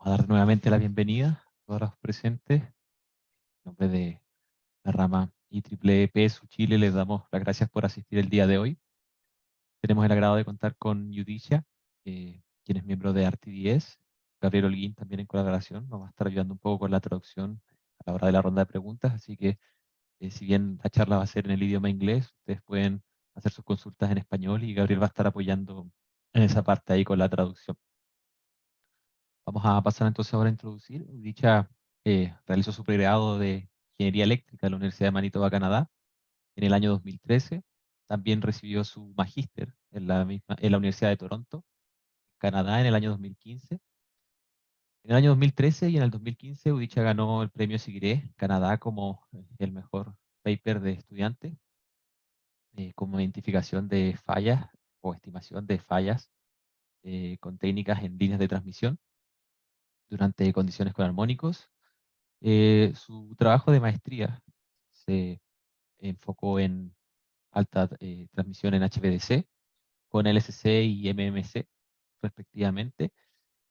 Vamos a dar nuevamente la bienvenida a todos los presentes. En nombre de la rama IEEE Su Chile, les damos las gracias por asistir el día de hoy. Tenemos el agrado de contar con Yudicia, quien es miembro de RTDS. Gabriel Holguín también en colaboración nos va a estar ayudando un poco con la traducción a la hora de la ronda de preguntas, así que si bien la charla va a ser en el idioma inglés, ustedes pueden hacer sus consultas en español y Gabriel va a estar apoyando en esa parte ahí con la traducción. Vamos a pasar entonces ahora a introducir. Dicha realizó su pregrado de Ingeniería Eléctrica en la Universidad de Manitoba, Canadá, en el año 2013. También recibió su magíster en la Universidad de Toronto, Canadá, en el año 2015. En el año 2013 y en el 2015, Udicha ganó el premio Sigre, Canadá, como el mejor paper de estudiante, como identificación de fallas o estimación de fallas con técnicas en líneas de transmisión durante condiciones con armónicos. Su trabajo de maestría se enfocó en alta transmisión en HVDC, con LSC y MMC, respectivamente.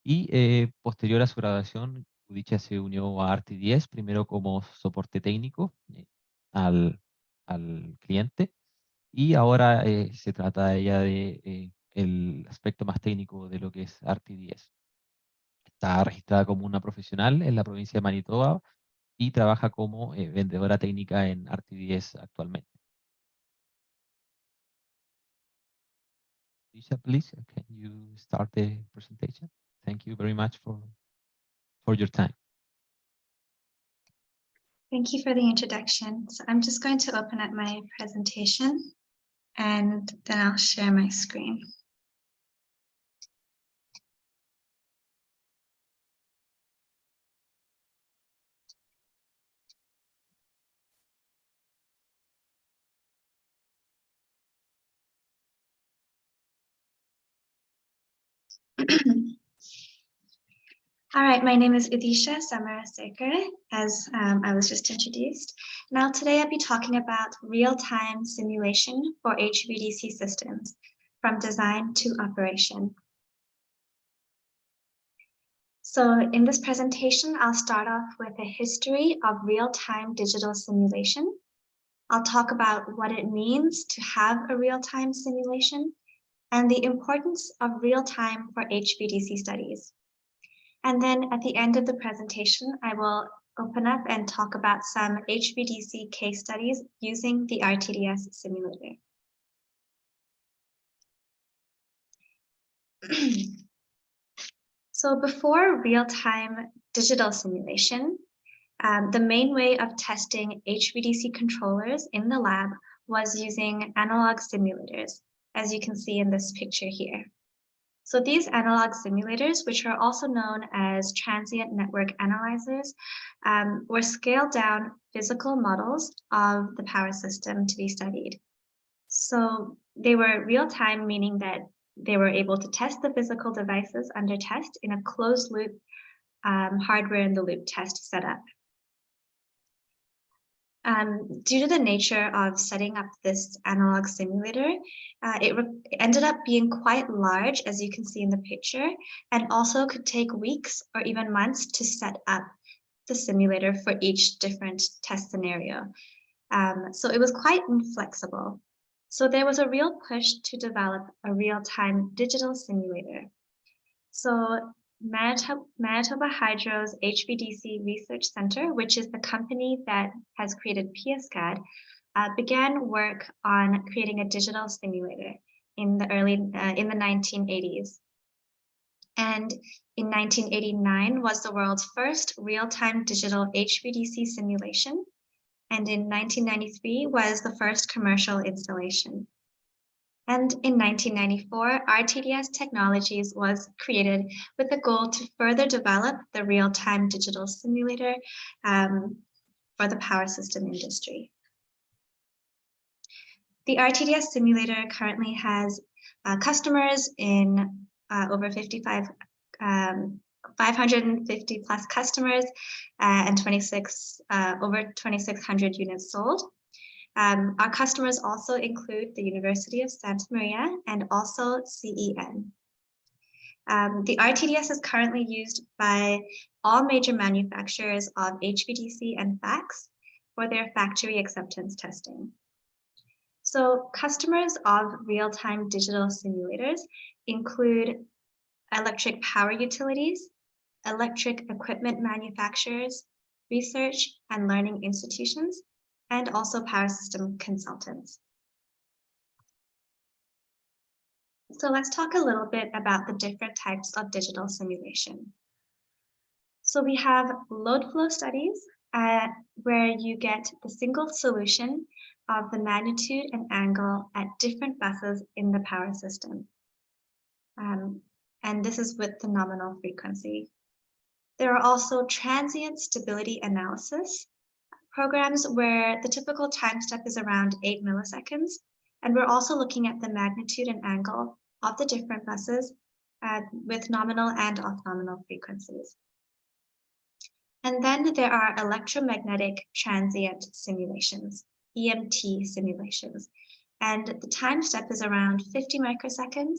Y posterior a su graduación, Udicha se unió a RTDS, primero como soporte técnico al, al cliente, y ahora se trata ella de el aspecto más técnico de lo que es RTDS. Está registrada como una profesional en la provincia de Manitoba y trabaja como vendedora técnica en RTDS actualmente. Lisa, please, can you start the presentation? Thank you very much for your time. Thank you for the introduction. So I'm just going to open up my presentation and then I'll share my screen. All right, my name is Udisha Samarasekar, as I was just introduced. Now today I'll be talking about real-time simulation for HVDC systems, from design to operation. So in this presentation, I'll start off with a history of real-time digital simulation. I'll talk about what it means to have a real-time simulation and the importance of real-time for HVDC studies. And then at the end of the presentation, I will open up and talk about some HVDC case studies using the RTDS simulator. So before real-time digital simulation, the main way of testing HVDC controllers in the lab was using analog simulators, as you can see in this picture here. So these analog simulators, which are also known as transient network analyzers, were scaled down physical models of the power system to be studied. So they were real-time, meaning that they were able to test the physical devices under test in a closed loop hardware-in-the-loop test setup. Due to the nature of setting up this analog simulator, it ended up being quite large, as you can see in the picture, and also could take weeks or even months to set up the simulator for each different test scenario. So it was quite inflexible. So there was a real push to develop a real-time digital simulator. So Manitoba Hydro's HVDC Research Center, which is the company that has created PSCAD, began work on creating a digital simulator in the 1980s. And in 1989 was the world's first real-time digital HVDC simulation. And in 1993 was the first commercial installation. And in 1994, RTDS Technologies was created with the goal to further develop the real-time digital simulator for the power system industry. The RTDS simulator currently has customers in over 550 plus customers and over 2,600 units sold. Our customers also include the University of Santa Maria and also CEN. The RTDS is currently used by all major manufacturers of HVDC and FACS for their factory acceptance testing. So customers of real-time digital simulators include electric power utilities, electric equipment manufacturers, research and learning institutions, and also power system consultants. So let's talk a little bit about the different types of digital simulation. So we have load flow studies where you get the single solution of the magnitude and angle at different buses in the power system. And this is with the nominal frequency. There are also transient stability analysis programs where the typical time step is around 8 milliseconds. And we're also looking at the magnitude and angle of the different buses with nominal and off-nominal frequencies. And then there are electromagnetic transient simulations, EMT simulations. And the time step is around 50 microseconds.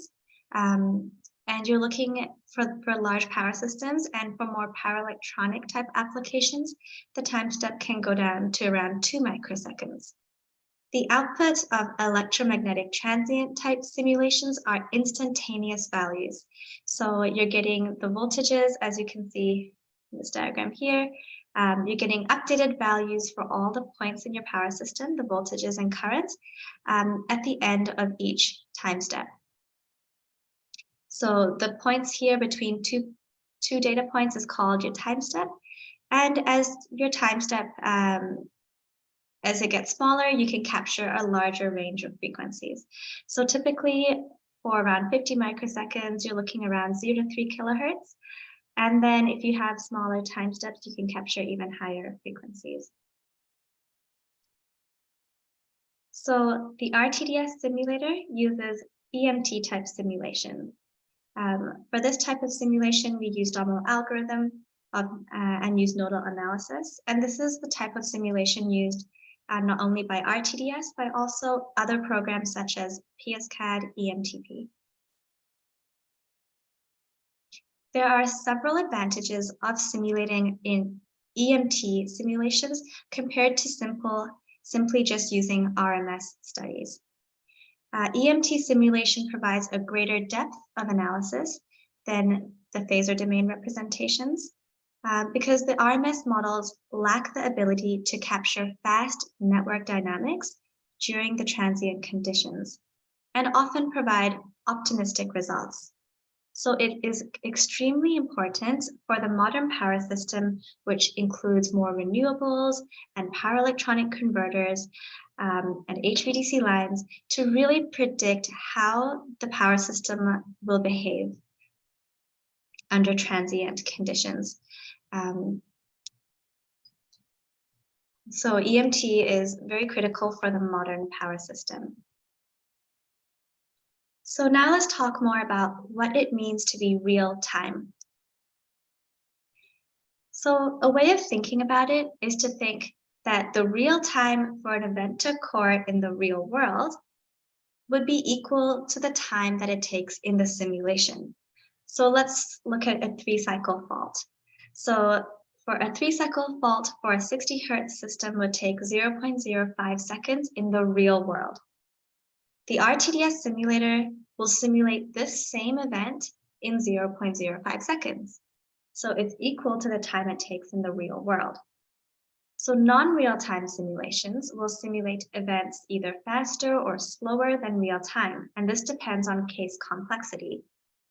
And you're looking for large power systems, and for more power electronic type applications, the time step can go down to around 2 microseconds. The output of electromagnetic transient type simulations are instantaneous values. So you're getting the voltages, as you can see in this diagram here. You're getting updated values for all the points in your power system, the voltages and currents, at the end of each time step. So the points here between two data points is called your time step. And as your time step, as it gets smaller, you can capture a larger range of frequencies. So typically for around 50 microseconds, you're looking around 0 to 3 kilohertz. And then if you have smaller time steps, you can capture even higher frequencies. So the RTDS simulator uses EMT type simulation. For this type of simulation, we use domino algorithm and use nodal analysis. And this is the type of simulation used not only by RTDS, but also other programs such as PSCAD, EMTP. There are several advantages of simulating in EMT simulations compared to simply just using RMS studies. EMT simulation provides a greater depth of analysis than the phasor domain representations because the RMS models lack the ability to capture fast network dynamics during the transient conditions and often provide optimistic results. So it is extremely important for the modern power system, which includes more renewables and power electronic converters and HVDC lines, to really predict how the power system will behave under transient conditions. So EMT is very critical for the modern power system. So now let's talk more about what it means to be real time. So a way of thinking about it is to think that the real time for an event to occur in the real world would be equal to the time that it takes in the simulation. So let's look at a 3-cycle fault. So for a 3-cycle fault for a 60 Hertz system would take 0.05 seconds in the real world. The RTDS simulator will simulate this same event in 0.05 seconds. So it's equal to the time it takes in the real world. So non-real-time simulations will simulate events either faster or slower than real time, and this depends on case complexity.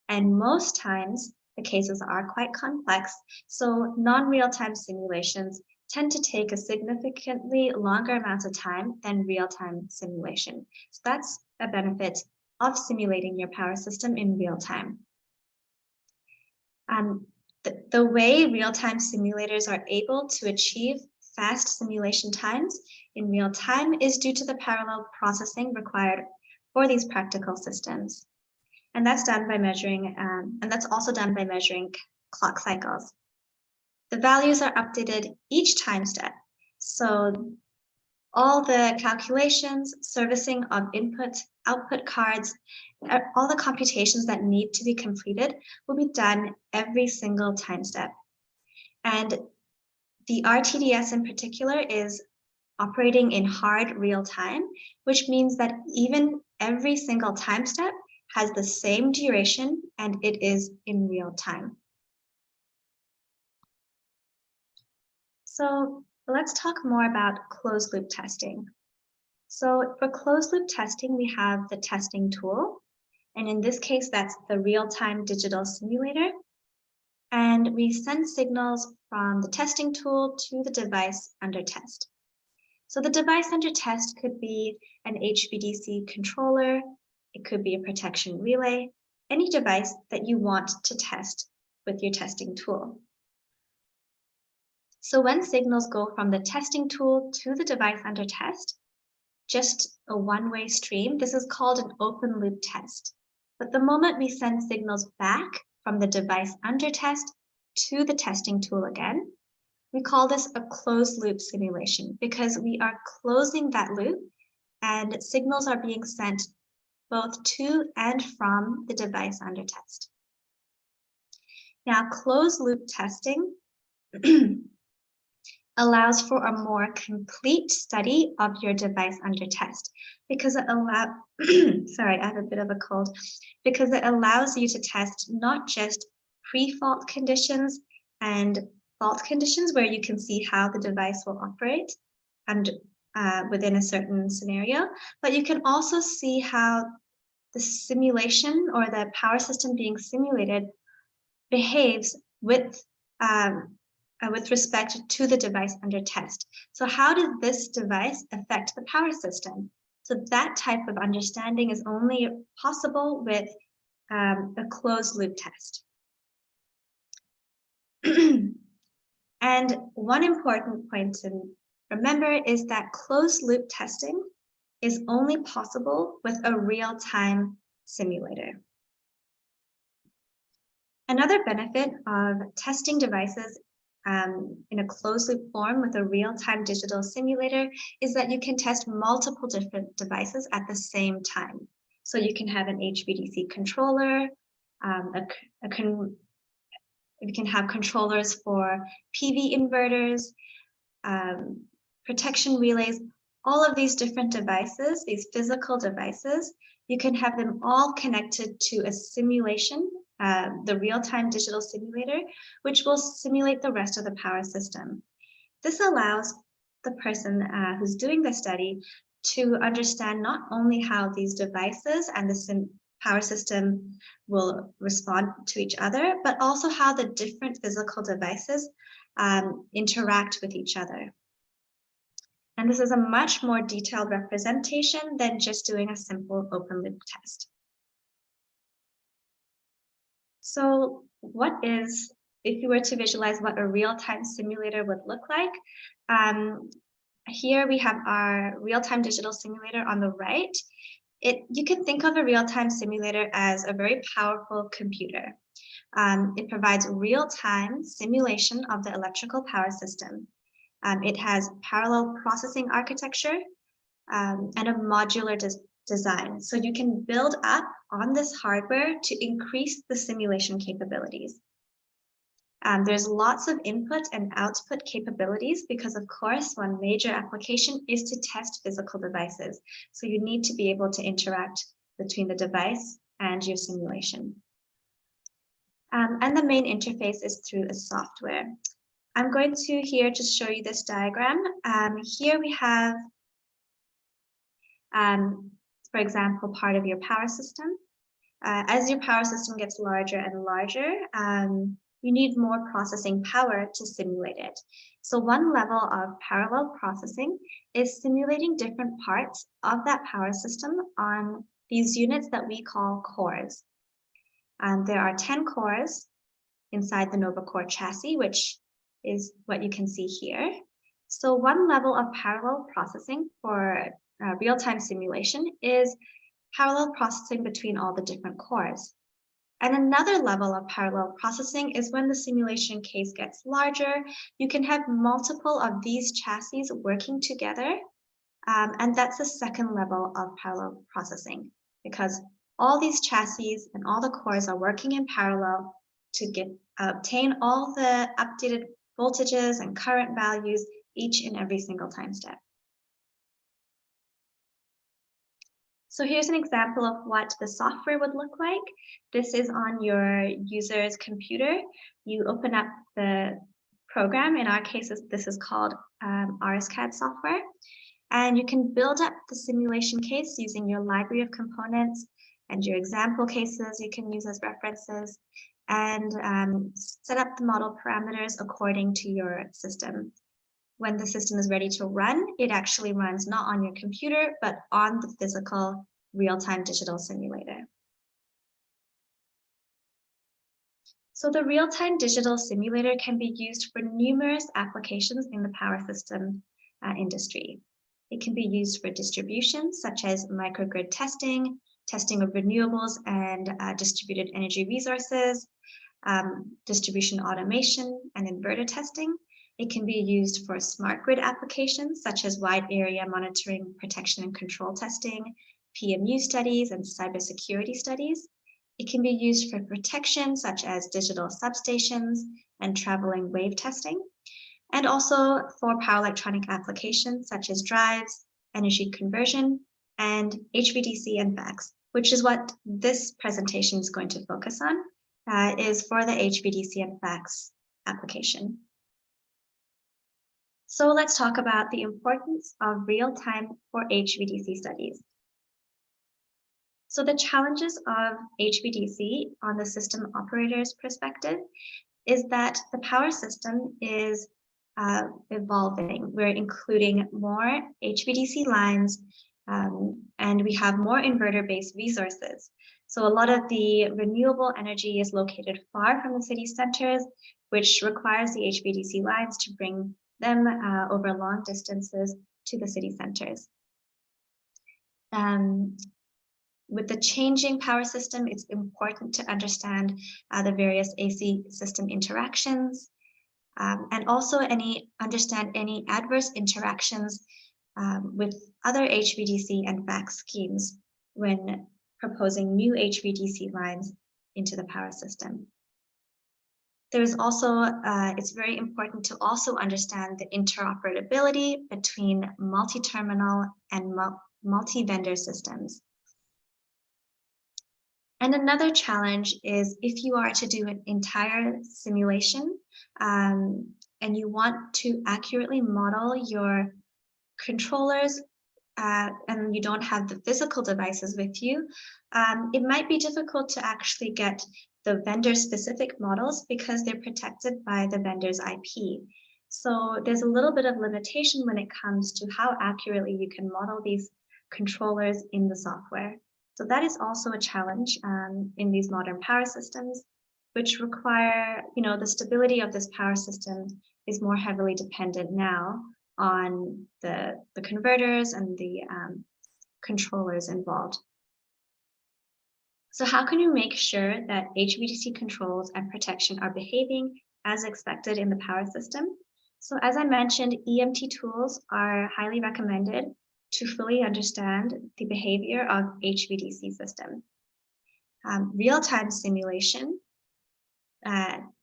And most times, the cases are quite complex, so non-real-time simulations tend to take a significantly longer amount of time than real-time simulation. So that's a benefit of simulating your power system in real time. The way real-time simulators are able to achieve fast simulation times in real time is due to the parallel processing required for these practical systems. And that's done by measuring, and that's also done by measuring clock cycles. The values are updated each time step. So All the calculations, servicing of input, output cards, all the computations that need to be completed will be done every single time step. And the RTDS in particular is operating in hard real time, which means that even every single time step has the same duration and it is in real time. So let's talk more about closed loop testing. So for closed loop testing, we have the testing tool. And in this case, that's the real-time digital simulator. And we send signals from the testing tool to the device under test. So the device under test could be an HVDC controller, it could be a protection relay, any device that you want to test with your testing tool. So when signals go from the testing tool to the device under test, just a one-way stream, this is called an open loop test. But the moment we send signals back from the device under test to the testing tool again, we call this a closed loop simulation because we are closing that loop and signals are being sent both to and from the device under test. Now, closed loop testing allows for a more complete study of your device under test because it allows, sorry, I have a bit of a cold, because it allows you to test not just pre-fault conditions and fault conditions where you can see how the device will operate and within a certain scenario, but you can also see how the simulation or the power system being simulated behaves with respect to the device under test. So how does this device affect the power system? So that type of understanding is only possible with a closed loop test. And one important point to remember is that closed loop testing is only possible with a real-time simulator. Another benefit of testing devices in a closed loop form with a real-time digital simulator is that you can test multiple different devices at the same time. So you can have an HVDC controller, you can have controllers for PV inverters, protection relays, all of these different devices, these physical devices, you can have them all connected to a simulation, the real-time digital simulator, which will simulate the rest of the power system. This allows the person who's doing the study to understand not only how these devices and the power system will respond to each other, but also how the different physical devices interact with each other. And this is a much more detailed representation than just doing a simple open loop test. So what is, if you were to visualize what a real-time simulator would look like, here we have our real-time digital simulator on the right. You can think of a real-time simulator as a very powerful computer. It provides real-time simulation of the electrical power system. It has parallel processing architecture and a modular design. So you can build up on this hardware to increase the simulation capabilities. There's lots of input and output capabilities because, of course, one major application is to test physical devices. So you need to be able to interact between the device and your simulation. And the main interface is through a software. I'm going to here just show you this diagram. Here we have, for example, part of your power system. As your power system gets larger and larger, you need more processing power to simulate it. So one level of parallel processing is simulating different parts of that power system on these units that we call cores. There are 10 cores inside the Nova Core chassis, which is what you can see here. So one level of parallel processing for real-time simulation is parallel processing between all the different cores. And another level of parallel processing is when the simulation case gets larger, you can have multiple of these chassis working together And that's the second level of parallel processing, because all these chassis and all the cores are working in parallel to obtain all the updated voltages and current values each and every single time step. So here's an example of what the software would look like. This is on your user's computer. You open up the program. In our case, this is called RSCAD software. And you can build up the simulation case using your library of components and your example cases you can use as references, and set up the model parameters according to your system. When the system is ready to run, it actually runs not on your computer, but on the physical real-time digital simulator. So the real-time digital simulator can be used for numerous applications in the power system industry. It can be used for distribution, such as microgrid testing, testing of renewables and distributed energy resources, distribution automation and inverter testing. It can be used for smart grid applications, such as wide area monitoring, protection and control testing, PMU studies, and cybersecurity studies. It can be used for protection, such as digital substations and traveling wave testing, and also for power electronic applications, such as drives, energy conversion, and HVDC and FACS, which is what this presentation is going to focus on, is for the HVDC and FACS application. So let's talk about the importance of real-time for HVDC studies. So the challenges of HVDC on the system operator's perspective is that the power system is evolving. We're including more HVDC lines, and we have more inverter-based resources. So a lot of the renewable energy is located far from the city centers, which requires the HVDC lines to bring them over long distances to the city centers. With the changing power system, it's important to understand the various AC system interactions, and also understand any adverse interactions with other HVDC and FACS schemes when proposing new HVDC lines into the power system. There's also, it's very important to also understand the interoperability between multi-terminal and multi-vendor systems. And another challenge is if you are to do an entire simulation and you want to accurately model your controllers and you don't have the physical devices with you, it might be difficult to actually get the vendor-specific models because they're protected by the vendor's IP. So there's a little bit of limitation when it comes to how accurately you can model these controllers in the software. So that is also a challenge in these modern power systems, which require, the stability of this power system is more heavily dependent now on the converters and the controllers involved. So how can you make sure that HVDC controls and protection are behaving as expected in the power system? So as I mentioned, EMT tools are highly recommended to fully understand the behavior of HVDC system. Real-time simulation,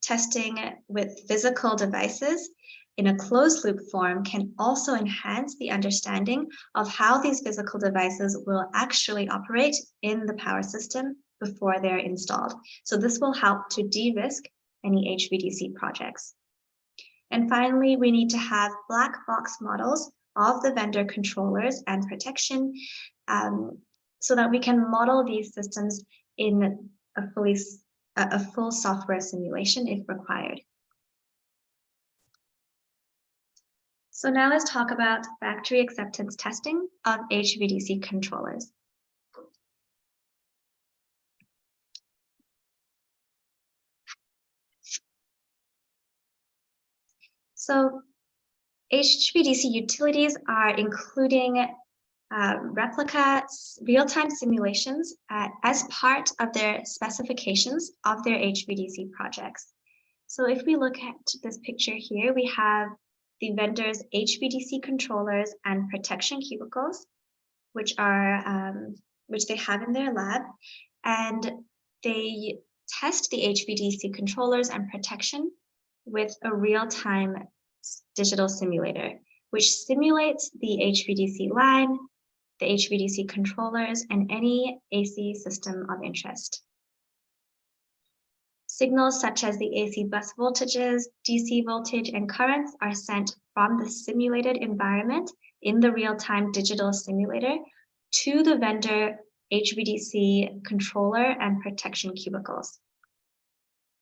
testing with physical devices in a closed loop form can also enhance the understanding of how these physical devices will actually operate in the power system before they're installed. So this will help to de-risk any HVDC projects. And finally, we need to have black box models of the vendor controllers and protection so that we can model these systems in a full software simulation if required. So now let's talk about factory acceptance testing of HVDC controllers. So HVDC utilities are including replicas, real-time simulations as part of their specifications of their HVDC projects. So if we look at this picture here, we have the vendor's HVDC controllers and protection cubicles, which they have in their lab, and they test the HVDC controllers and protection with a real-time digital simulator, which simulates the HVDC line, the HVDC controllers, and any AC system of interest. Signals such as the AC bus voltages, DC voltage, and currents are sent from the simulated environment in the real-time digital simulator to the vendor HVDC controller and protection cubicles.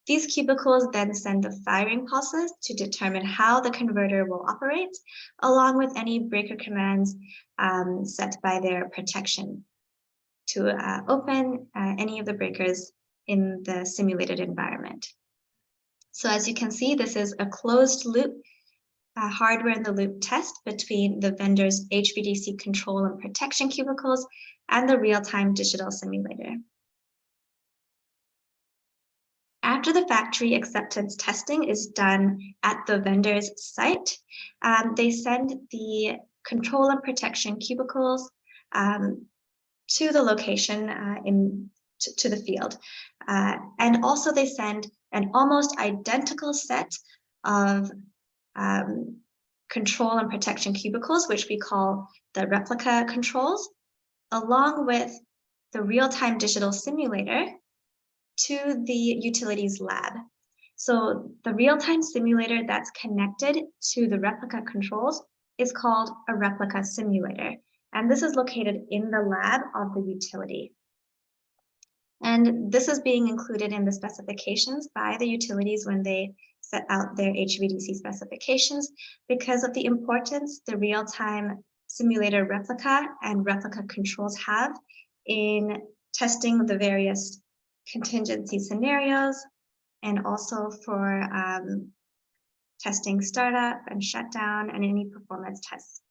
These cubicles then send the firing pulses to determine how the converter will operate, along with any breaker commands set by their protection to open any of the breakers in the simulated environment. So as you can see, this is a closed loop hardware in the loop test between the vendor's HVDC control and protection cubicles and the real-time digital simulator. After the factory acceptance testing is done at the vendor's site, they send the control and protection cubicles to the location to the field. And also they send an almost identical set of control and protection cubicles, which we call the replica controls, along with the real-time digital simulator to the utilities lab. So the real-time simulator that's connected to the replica controls is called a replica simulator. And this is located in the lab of the utility. And this is being included in the specifications by the utilities when they set out their HVDC specifications because of the importance the real-time simulator replica and replica controls have in testing the various contingency scenarios and also for testing startup and shutdown and any performance tests.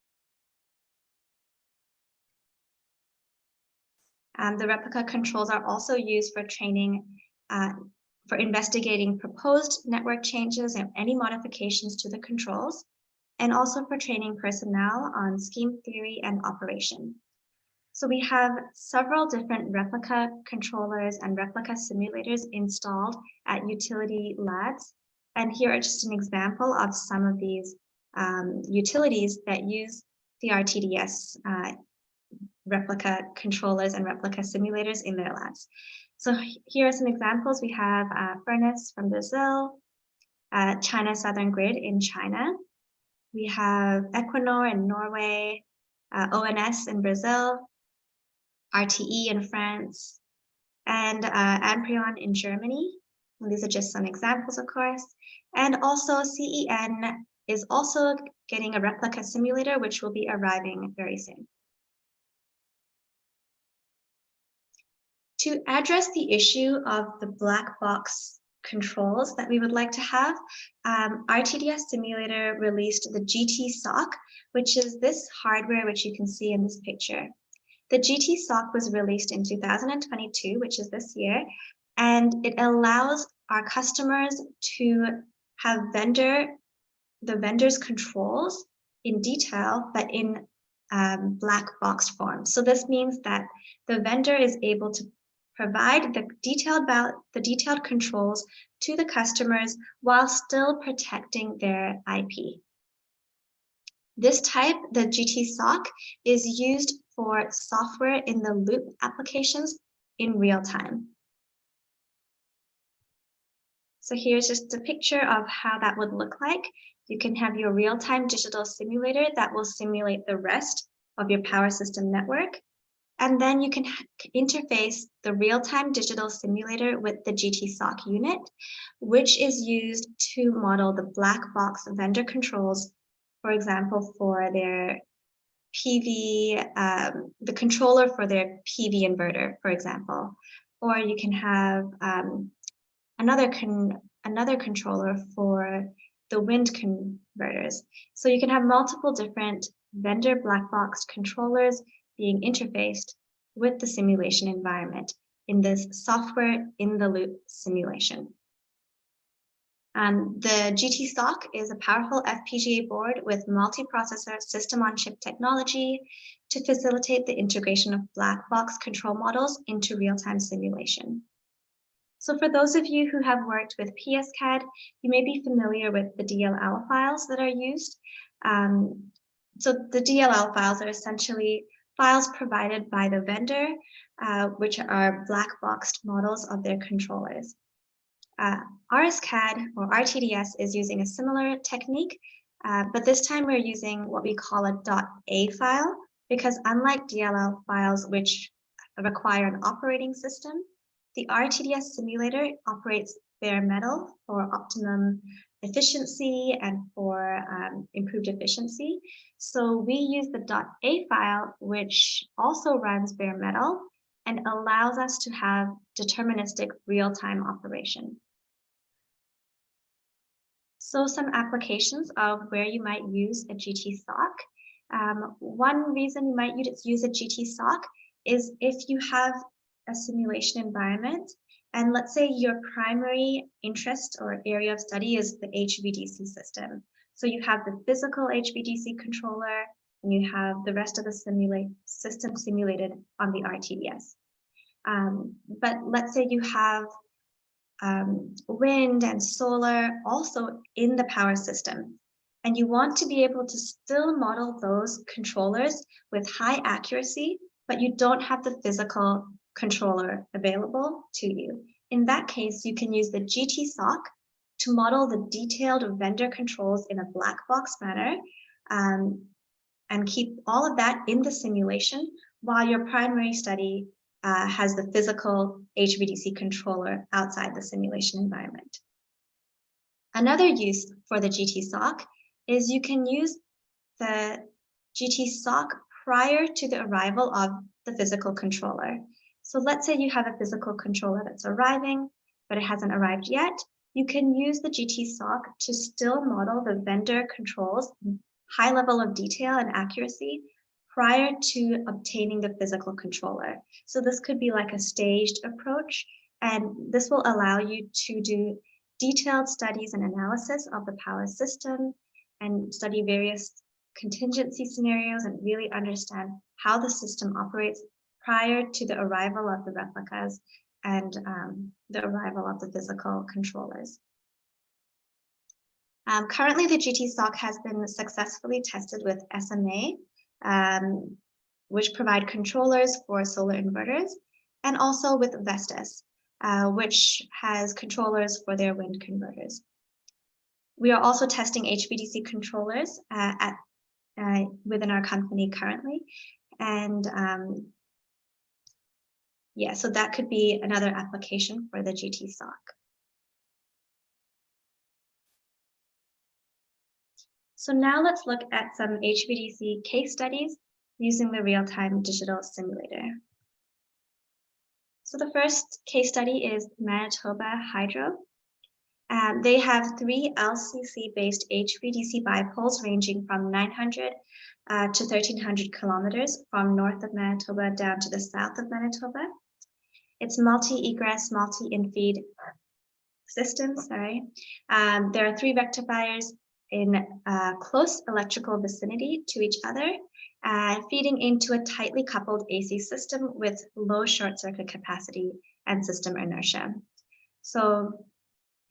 The replica controls are also used for training, for investigating proposed network changes and any modifications to the controls, and also for training personnel on scheme theory and operation. So we have several different replica controllers and replica simulators installed at utility labs. And here are just an example of some of these utilities that use the RTDS replica controllers and replica simulators in their labs. So here are some examples. We have Furnace from Brazil, China Southern Grid in China. We have Equinor in Norway, ONS in Brazil, RTE in France, and Amprion in Germany. And these are just some examples, of course. And also CEN is also getting a replica simulator, which will be arriving very soon. To address the issue of the black box controls that we would like to have, RTDS Simulator released the GT SOC, which is this hardware which you can see in this picture. The GT SOC was released in 2022, which is this year, and it allows our customers to have the vendor's controls in detail, but in black box form. So this means that the vendor is able to provide the detailed controls to the customers while still protecting their IP. This type, the GT SOC, is used for software in the loop applications in real time. So here's just a picture of how that would look like. You can have your real-time digital simulator that will simulate the rest of your power system network. And then you can interface the real-time digital simulator with the GT SOC unit, which is used to model the black box vendor controls, for example, for their PV, the controller for their PV inverter, for example. Or you can have another controller for the wind converters. So you can have multiple different vendor black box controllers being interfaced with the simulation environment in this software in the loop simulation. The GT-SOC is a powerful FPGA board with multi-processor system-on-chip technology to facilitate the integration of black box control models into real-time simulation. So for those of you who have worked with PSCAD, you may be familiar with the DLL files that are used. So the DLL files are essentially files provided by the vendor, which are black boxed models of their controllers. RSCAD or RTDS is using a similar technique, but this time we're using what we call a .A file, because unlike DLL files, which require an operating system, the RTDS simulator operates bare metal for optimum efficiency and for improved efficiency. So we use the .A file, which also runs bare metal and allows us to have deterministic real-time operation. So some applications of where you might use a GT-SOC. One reason you might use a GT-SOC is if you have a simulation environment, and let's say your primary interest or area of study is the HVDC system. So you have the physical HVDC controller, and you have the rest of the system simulated on the RTDS. But let's say you have wind and solar also in the power system, and you want to be able to still model those controllers with high accuracy, but you don't have the physical controller available to you. In that case, you can use the GT-SOC to model the detailed vendor controls in a black box manner, and keep all of that in the simulation while your primary study has the physical HVDC controller outside the simulation environment. Another use for the GT-SOC is you can use the GT-SOC prior to the arrival of the physical controller. So let's say you have a physical controller that's arriving, but it hasn't arrived yet. You can use the GT-SOC to still model the vendor controls, high level of detail and accuracy, prior to obtaining the physical controller. So this could be like a staged approach, and this will allow you to do detailed studies and analysis of the power system and study various contingency scenarios and really understand how the system operates prior to the arrival of the replicas and the arrival of the physical controllers. Currently, the GT-SOC has been successfully tested with SMA, which provide controllers for solar inverters, and also with Vestas, which has controllers for their wind converters. We are also testing HVDC controllers within our company currently, and yeah, so that could be another application for the GT-SOC. So now let's look at some HVDC case studies using the real-time digital simulator. So the first case study is Manitoba Hydro. They have 3 LCC-based HVDC bipoles ranging from 900 to 1,300 kilometers from north of Manitoba down to the south of Manitoba. It's multi-egress, multi-infeed system, sorry. There are 3 rectifiers in close electrical vicinity to each other, feeding into a tightly coupled AC system with low short circuit capacity and system inertia. So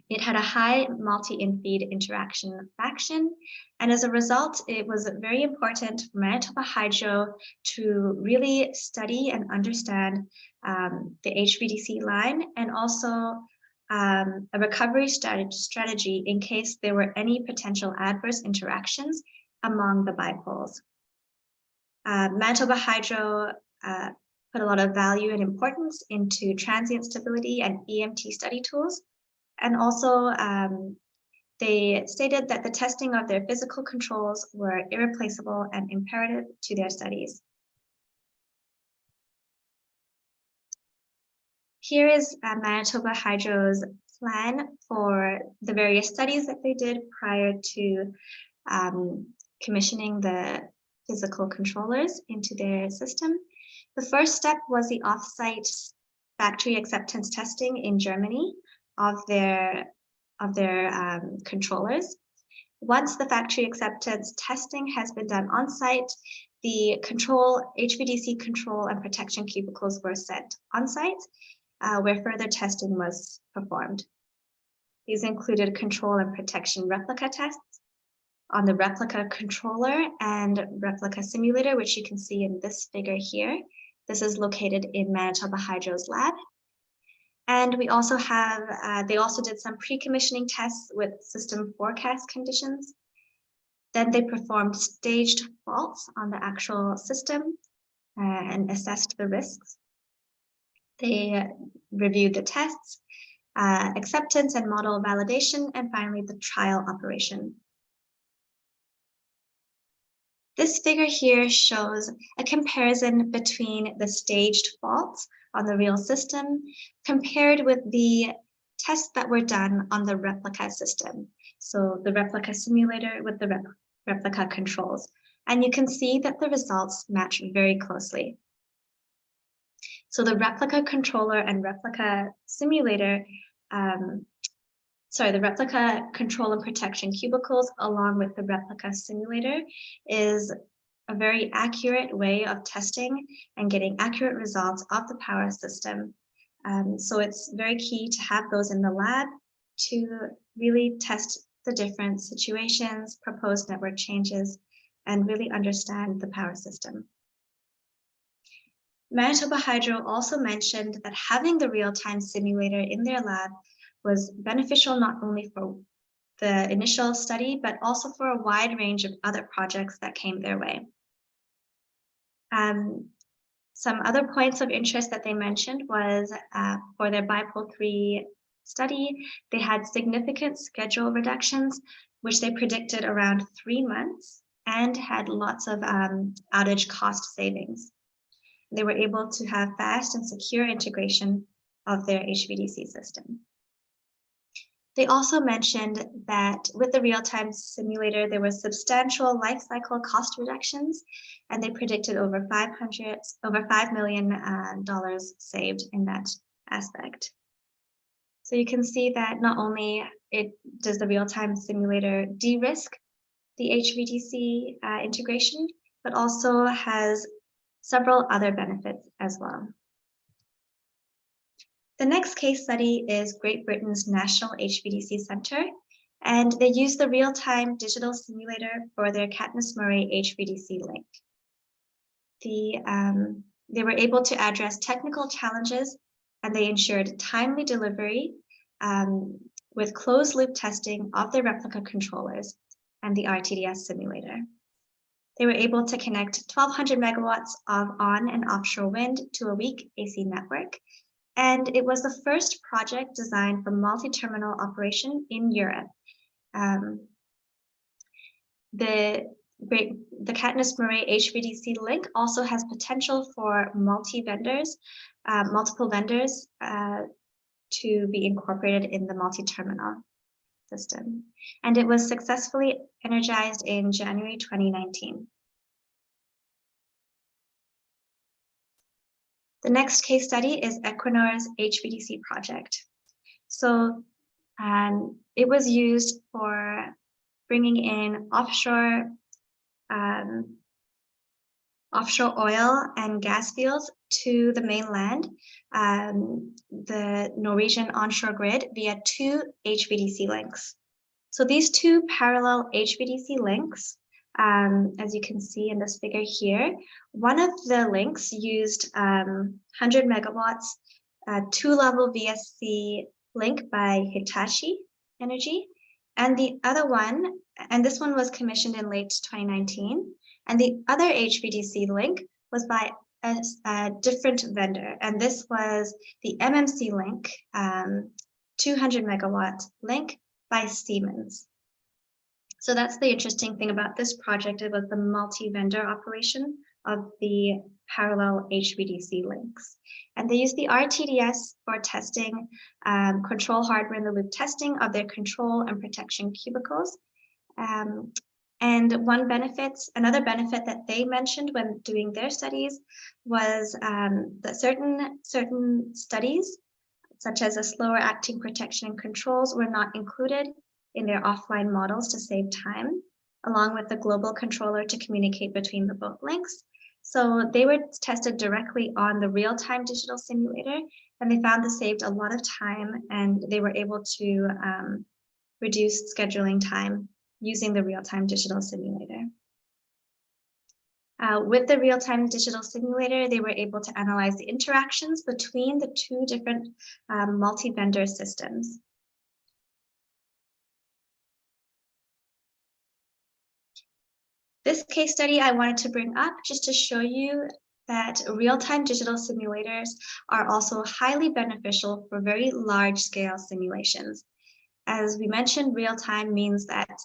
it had a high multi-infeed interaction fraction, and as a result, it was very important for Manitoba Hydro to really study and understand the HVDC line, and also a recovery strategy in case there were any potential adverse interactions among the bipoles. Manitoba Hydro put a lot of value and importance into transient stability and EMT study tools. And also, they stated that the testing of their physical controls were irreplaceable and imperative to their studies. Here is Manitoba Hydro's plan for the various studies that they did prior to commissioning the physical controllers into their system. The first step was the off-site factory acceptance testing in Germany of their controllers. Once the factory acceptance testing has been done on site, the HVDC control and protection cubicles were sent on site, where further testing was performed. These included control and protection replica tests on the replica controller and replica simulator, which you can see in this figure here. This is located in Manitoba Hydro's lab. And we also have, they also did some pre-commissioning tests with system forecast conditions. Then they performed staged faults on the actual system and assessed the risks. They reviewed the tests, acceptance and model validation, and finally the trial operation. This figure here shows a comparison between the staged faults on the real system compared with the tests that were done on the replica system. So the replica simulator with the replica controls. And you can see that the results match very closely. So the replica controller and replica simulator, the replica control and protection cubicles along with the replica simulator is a very accurate way of testing and getting accurate results of the power system. So it's very key to have those in the lab to really test the different situations, proposed network changes, and really understand the power system. Manitoba Hydro also mentioned that having the real-time simulator in their lab was beneficial not only for the initial study, but also for a wide range of other projects that came their way. Some other points of interest that they mentioned was for their Bipole 3 study, they had significant schedule reductions, which they predicted around 3 months, and had lots of outage cost savings. They were able to have fast and secure integration of their HVDC system. They also mentioned that with the real-time simulator, there was substantial life cycle cost reductions, and they predicted over $5 million saved in that aspect. So you can see that not only does the real-time simulator de-risk the HVDC integration, but also has several other benefits as well. The next case study is Great Britain's National HVDC Centre, and they use the real-time digital simulator for their Katniss Murray HVDC link. They were able to address technical challenges, and they ensured timely delivery with closed-loop testing of their replica controllers and the RTDS simulator. They were able to connect 1,200 megawatts of on and offshore wind to a weak AC network, and it was the first project designed for multi-terminal operation in Europe. The Katniss Murray HVDC link also has potential for multiple vendors to be incorporated in the multi-terminal system. And it was successfully energized in January 2019. The next case study is Equinor's HVDC project. So it was used for bringing in offshore oil and gas fields to the mainland, the Norwegian onshore grid via 2 HVDC links. So these 2 parallel HVDC links, as you can see in this figure here, one of the links used 100 megawatts 2-level VSC link by Hitachi Energy, and the other one, and this one was commissioned in late 2019, and the other HVDC link was by a different vendor, and this was the MMC link, 200 megawatt link by Siemens. So that's the interesting thing about this project. It was the multi-vendor operation of the parallel HVDC links. And they used the RTDS for testing, control hardware in the loop testing of their control and protection cubicles. And another benefit that they mentioned when doing their studies was that certain studies such as a slower acting protection and controls, were not included in their offline models to save time, along with the global controller to communicate between the both links. So they were tested directly on the real-time digital simulator, and they found this saved a lot of time, and they were able to reduce scheduling time using the real-time digital simulator. With the real-time digital simulator, they were able to analyze the interactions between the two different multi-vendor systems. This case study I wanted to bring up just to show you that real-time digital simulators are also highly beneficial for very large-scale simulations. As we mentioned, real-time means that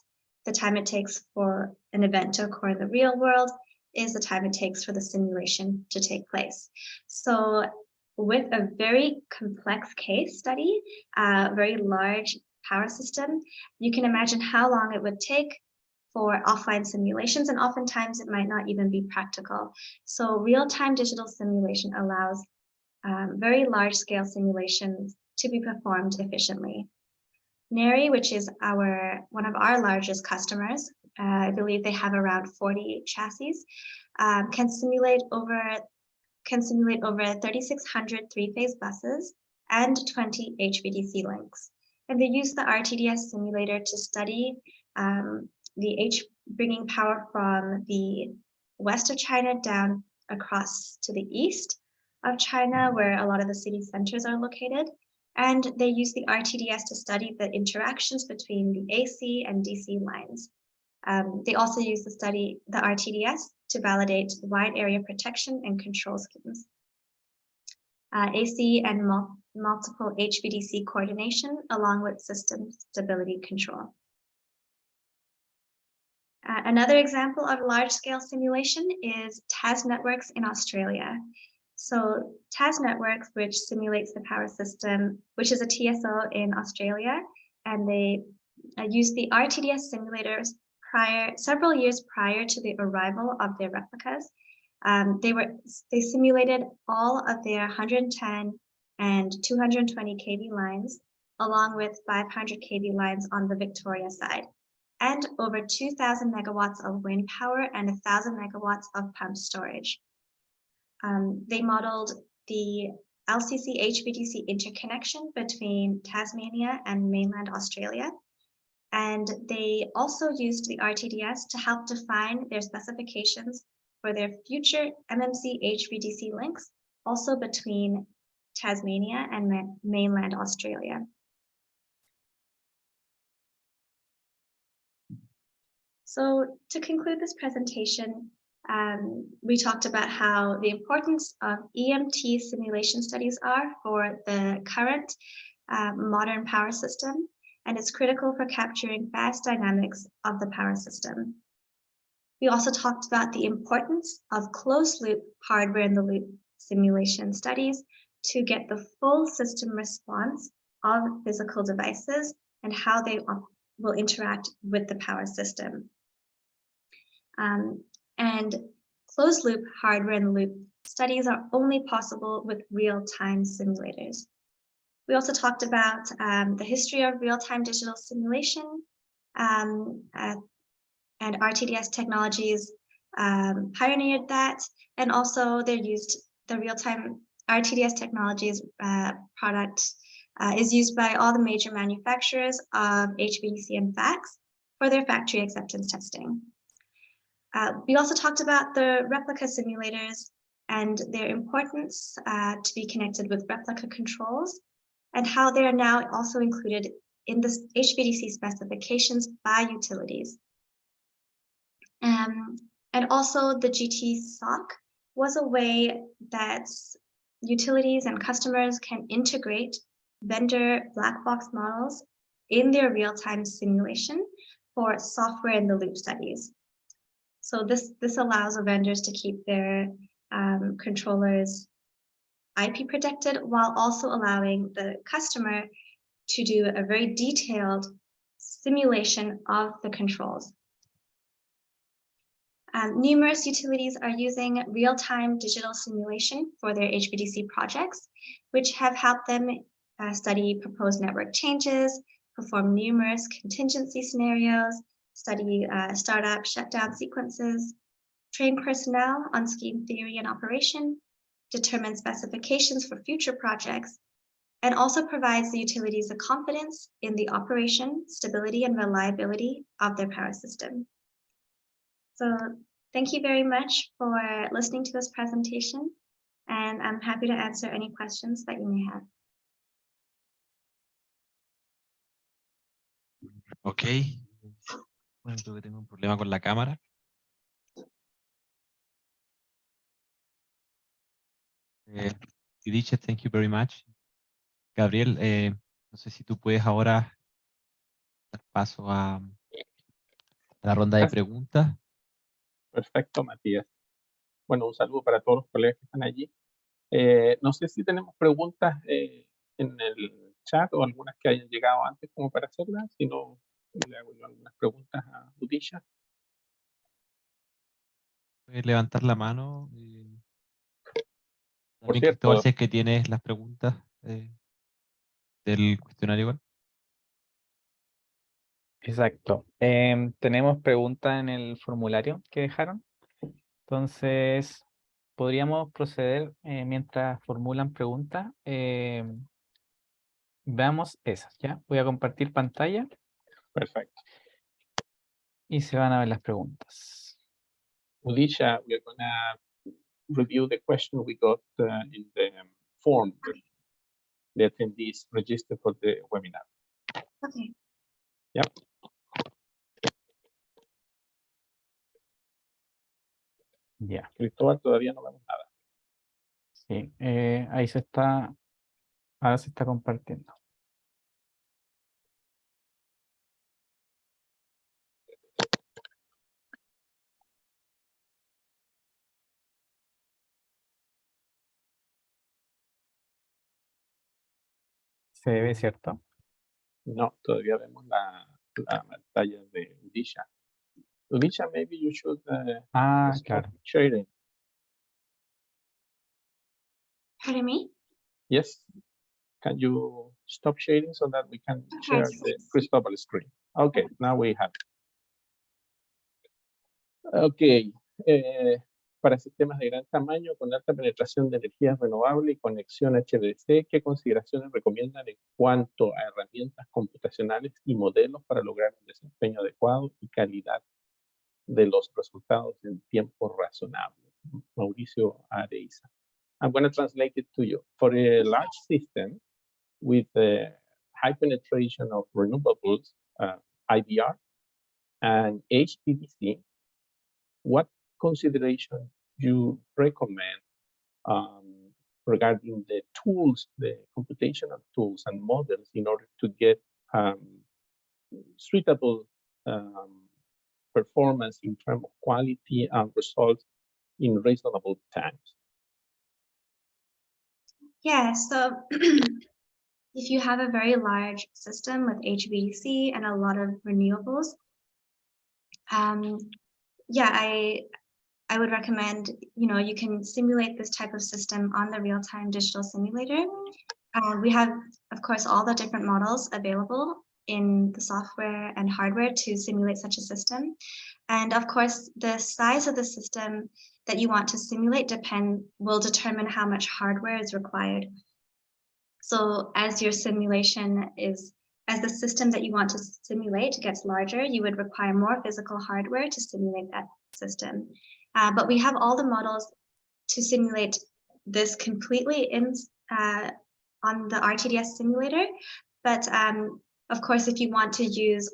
the time it takes for an event to occur in the real world is the time it takes for the simulation to take place. So with a very complex case study, a very large power system, you can imagine how long it would take for offline simulations, and oftentimes it might not even be practical. So real-time digital simulation allows very large-scale simulations to be performed efficiently. NERI, which is one of our largest customers, I believe they have around 40 chassis, can simulate over 3,600 three-phase buses and 20 HVDC links. And they use the RTDS simulator to study bringing power from the west of China down across to the east of China, where a lot of the city centers are located. And they use the RTDS to study the interactions between the AC and DC lines. They also use the RTDS to validate wide area protection and control schemes. AC and multiple HVDC coordination, along with system stability control. Another example of large-scale simulation is TAS Networks in Australia. So TAS Networks, which simulates the power system, which is a TSO in Australia, and they use the RTDS simulators several years prior to the arrival of their replicas. They simulated all of their 110 and 220 kV lines, along with 500 kV lines on the Victoria side, and over 2,000 megawatts of wind power and 1,000 megawatts of pump storage. They modeled the LCC HVDC interconnection between Tasmania and mainland Australia. And they also used the RTDS to help define their specifications for their future MMC HVDC links, also between Tasmania and mainland Australia. So to conclude this presentation, we talked about how the importance of EMT simulation studies are for the current modern power system, and it's critical for capturing fast dynamics of the power system. We also talked about the importance of closed-loop hardware-in-the-loop simulation studies to get the full system response of physical devices and how they will interact with the power system. And closed-loop hardware-in-the-loop studies are only possible with real-time simulators. We also talked about the history of real-time digital simulation, and RTDS technologies pioneered that, and also they used the real-time RTDS technologies product is used by all the major manufacturers of HVDC and FACS for their factory acceptance testing. We also talked about the replica simulators and their importance to be connected with replica controls, and how they are now also included in the HVDC specifications by utilities. And also the GT SOC was a way that utilities and customers can integrate vendor black box models in their real-time simulation for software in the loop studies. So this allows the vendors to keep their controllers IP protected, while also allowing the customer to do a very detailed simulation of the controls. Numerous utilities are using real-time digital simulation for their HVDC projects, which have helped them study proposed network changes, perform numerous contingency scenarios, study startup shutdown sequences, train personnel on scheme theory and operation, determine specifications for future projects, and also provides the utilities a confidence in the operation, stability, and reliability of their power system. So thank you very much for listening to this presentation, and I'm happy to answer any questions that you may have. Ok. Bueno, creo que tengo un problema con la cámara. Yudiche, thank you very much. Gabriel, no sé si tú puedes ahora dar paso a la ronda de preguntas. Perfecto, Matías. Bueno, un saludo para todos los colegas que están allí. No sé si tenemos preguntas en el chat o algunas que hayan llegado antes como para hacerlas. Si no, le hago yo algunas preguntas a Udisha. Puedes levantar la mano. Por También, cierto, Cristóbal, si es que tienes las preguntas del cuestionario igual. Exacto. Tenemos preguntas en el formulario que dejaron. Entonces, podríamos proceder mientras formulan preguntas. Veamos esas, ¿ya? Voy a compartir pantalla perfecto. y se van a ver las preguntas. Udisha, we're going to review the question we got in the form the attendees registered for the webinar. Okay. Yep. Ya. Cristóbal, todavía no vemos nada. Sí, ahí se está, ahora se está compartiendo. Se ve, ¿cierto? No, todavía vemos la pantalla de Udisha. Udisha, maybe you should stop Claro. sharing. Pardon me? Yes. Can you stop sharing so that we can share the Cristobal screen? Okay, now we have it. Okay. Para sistemas de gran tamaño con alta penetración de energías renovables y conexión HVDC, ¿qué consideraciones recomiendan en cuanto a herramientas computacionales y modelos para lograr un desempeño adecuado y calidad de los resultados en tiempo razonable? Mauricio Areiza. I'm going to translate it to you. For a large system with high penetration of renewables, IBR, and HVDC, what consideration you recommend regarding the tools, the computational tools and models in order to get suitable performance in terms of quality and results in reasonable times? Yeah, so if you have a very large system with HVDC and a lot of renewables, yeah, I would recommend, you can simulate this type of system on the real-time digital simulator. We have, of course, all the different models available in the software and hardware to simulate such a system. And of course, the size of the system that you want to simulate will determine how much hardware is required. So as the system that you want to simulate gets larger, you would require more physical hardware to simulate that system. But we have all the models to simulate this completely on the RTDS simulator. But of course, if you want to use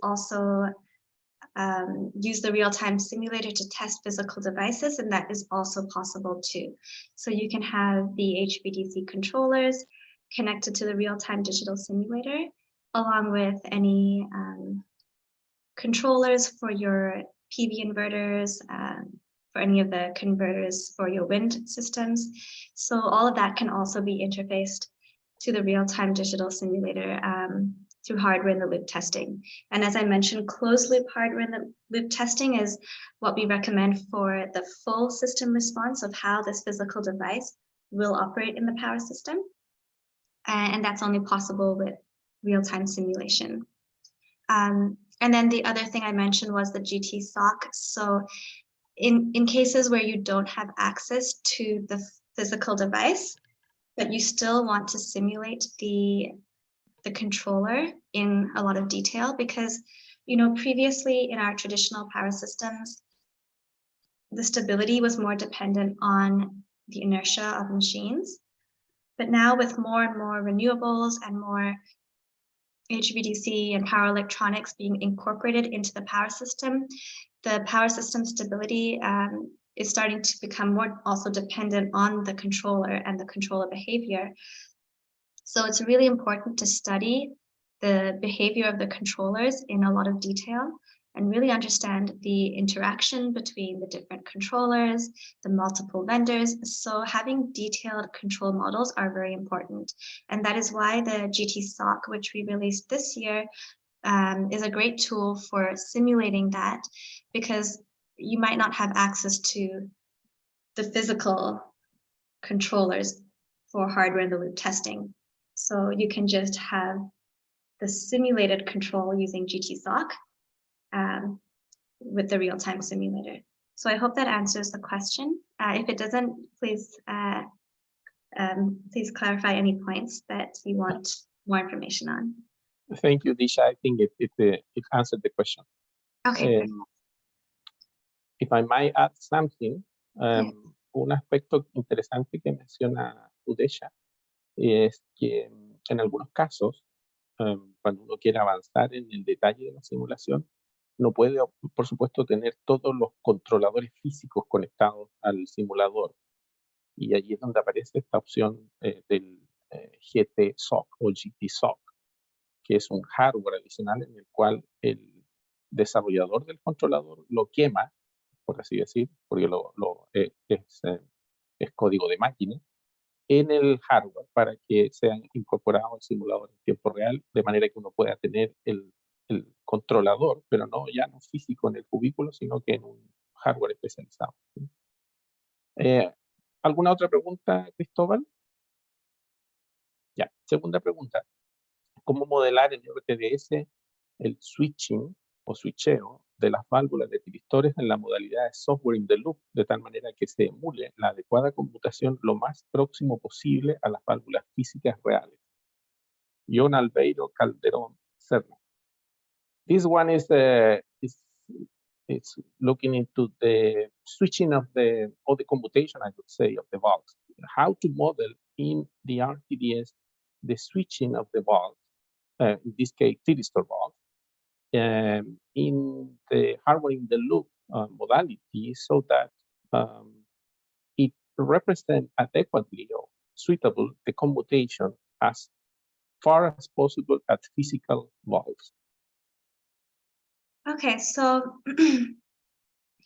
the real-time simulator to test physical devices, and that is also possible too. So you can have the HVDC controllers connected to the real-time digital simulator, along with any controllers for your PV inverters, for any of the converters for your wind systems. So all of that can also be interfaced to the real-time digital simulator through hardware in the loop testing. And as I mentioned, closed loop hardware in the loop testing is what we recommend for the full system response of how this physical device will operate in the power system. and that's only possible with real-time simulation. And then the other thing I mentioned was the GT SOC. So in cases where you don't have access to the physical device, but you still want to simulate the controller in a lot of detail, because previously in our traditional power systems, the stability was more dependent on the inertia of machines. But now with more and more renewables and more HVDC and power electronics being incorporated into the power system stability is starting to become more also dependent on the controller and the controller behavior. So it's really important to study the behavior of the controllers in a lot of detail and really understand the interaction between the different controllers, the multiple vendors. So having detailed control models are very important. And that is why the GT SOC, which we released this year, is a great tool for simulating that, because you might not have access to the physical controllers for hardware in the loop testing. So you can just have the simulated control using GT SOC with the real-time simulator. So I hope that answers the question. If it doesn't, please clarify any points that you want more information on. Thank you, Disha. I think it answered the question. Okay. If I might add something, Yeah. un aspecto interesante que menciona Udesha es que en algunos casos, cuando uno quiere avanzar en el detalle de la simulación, no puede, por supuesto, tener todos los controladores físicos conectados al simulador. Y allí es donde aparece esta opción del GT SOC o GT SOC, que es un hardware adicional en el cual el desarrollador del controlador lo quema, por así decir, porque es código de máquina, en el hardware para que sean incorporados al simulador en tiempo real, de manera que uno pueda tener el controlador, pero ya no físico en el cubículo, sino que en un hardware especializado. ¿Alguna otra pregunta, Cristóbal? Ya, segunda pregunta. ¿Cómo modelar en RTDS el switching o switcheo de las válvulas de tristores en la modalidad de software in the loop, de tal manera que se emule la adecuada computación lo más próximo posible a las válvulas físicas reales? John Albeiro Calderón Serna. This one is looking into the switching of the computation, I would say, of the valves. How to model in the RTDS the switching of the valves, in this case, thyristor valves, in the hardware in the loop modality, so that it represents adequately or suitable the commutation as far as possible at physical valves. Okay, so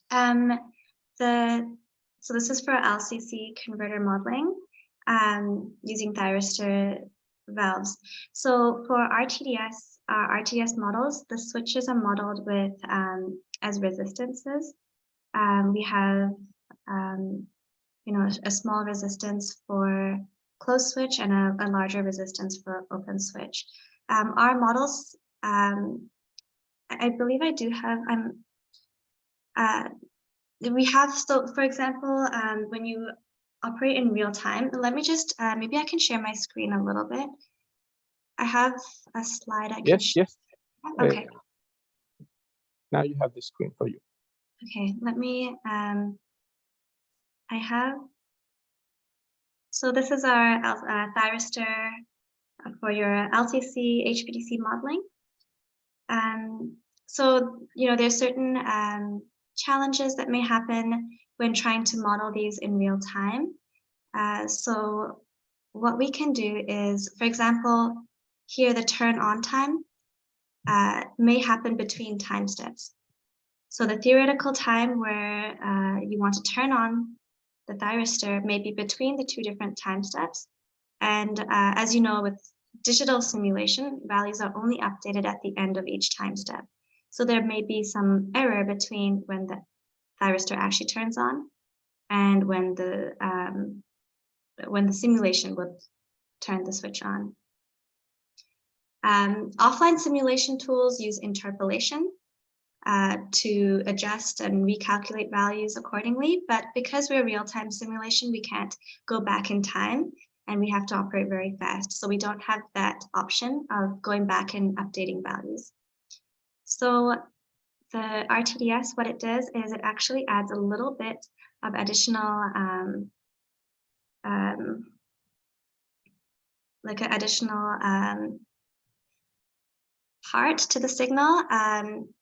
so this is for LCC converter modeling using thyristor valves. So for RTDS models, the switches are modeled with as resistances. We have a small resistance for closed switch and a larger resistance for open switch. Our models, I believe I do have, we have, so for example, when you operate in real time, let me just, maybe I can share my screen a little bit. I have a slide I can share. Yes. Okay. Now you have the screen for you. Okay, let me, I have, so this is our thyristor for your LTC HVDC modeling. So, there's certain challenges that may happen when trying to model these in real time. So what we can do is, for example, here the turn on time may happen between time steps. So the theoretical time where you want to turn on the thyristor may be between the two different time steps. And as you know, with digital simulation, values are only updated at the end of each time step. So there may be some error between when the thyristor actually turns on and when the simulation would turn the switch on. Offline simulation tools use interpolation to adjust and recalculate values accordingly, but because we're real-time simulation, we can't go back in time and we have to operate very fast. So we don't have that option of going back and updating values. So the RTDS, what it does is it actually adds a little bit of additional part to the signal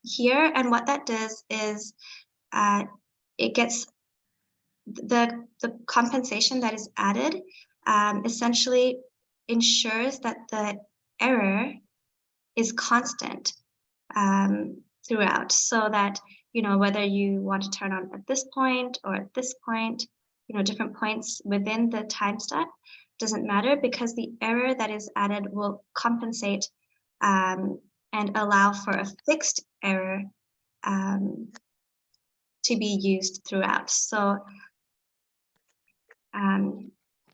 here, and what that does is it gets the compensation that is added essentially ensures that the error is constant throughout, so that, you know, whether you want to turn on at this point or at this point, you know, different points within the time step, doesn't matter, because the error that is added will compensate and allow for a fixed error to be used throughout. So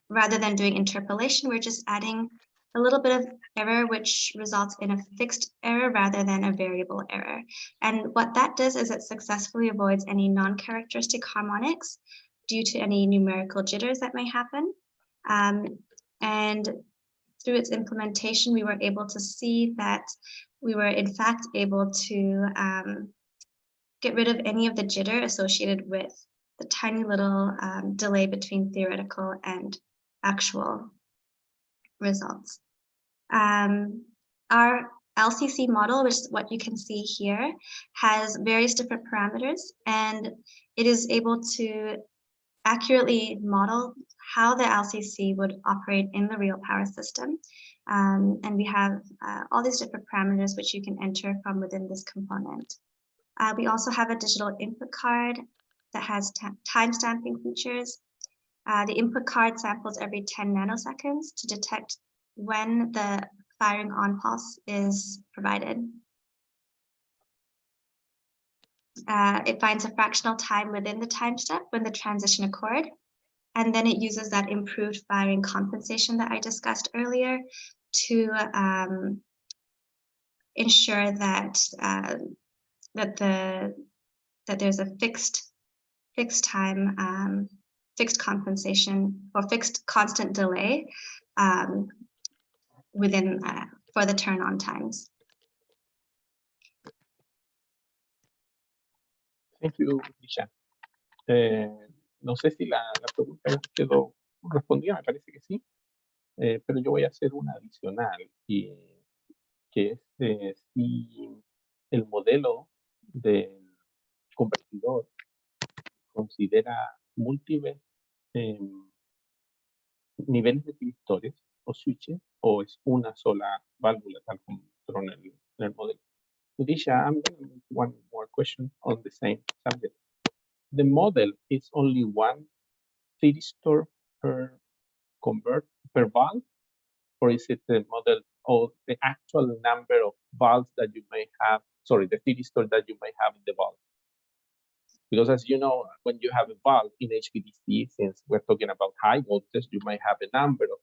rather than doing interpolation, we're just adding a little bit of error, which results in a fixed error rather than a variable error. And what that does is it successfully avoids any non-characteristic harmonics due to any numerical jitters that may happen. And through its implementation, we were able to see that we were in fact able to get rid of any of the jitter associated with the tiny little delay between theoretical and actual results. Our LCC model, which is what you can see here, has various different parameters, and it is able to accurately model how the LCC would operate in the real power system. And we have all these different parameters which you can enter from within this component. We also have a digital input card that has time stamping features. The input card samples every 10 nanoseconds to detect when the firing on pulse is provided. It finds a fractional time within the time step when the transition occurred, and then it uses that improved firing compensation that I discussed earlier to ensure that that there's a fixed time, fixed compensation, or fixed constant delay within for the turn on times. Thank you, Lisha. No sé si la pregunta ya quedó respondida, me parece que sí, pero yo voy a hacer una adicional, y que es si el modelo del convertidor considera múltiples niveles de tristores o switches, o es una sola válvula tal como mostró en el modelo. Lisha, I'm going to make one more question on the same subject. The model is only one thyristor per valve, or is it the model or the actual number of valves that you may have, sorry, the thyristor that you may have in the valve? Because as you know, when you have a valve in HVDC, since we're talking about high voltage, you might have a number of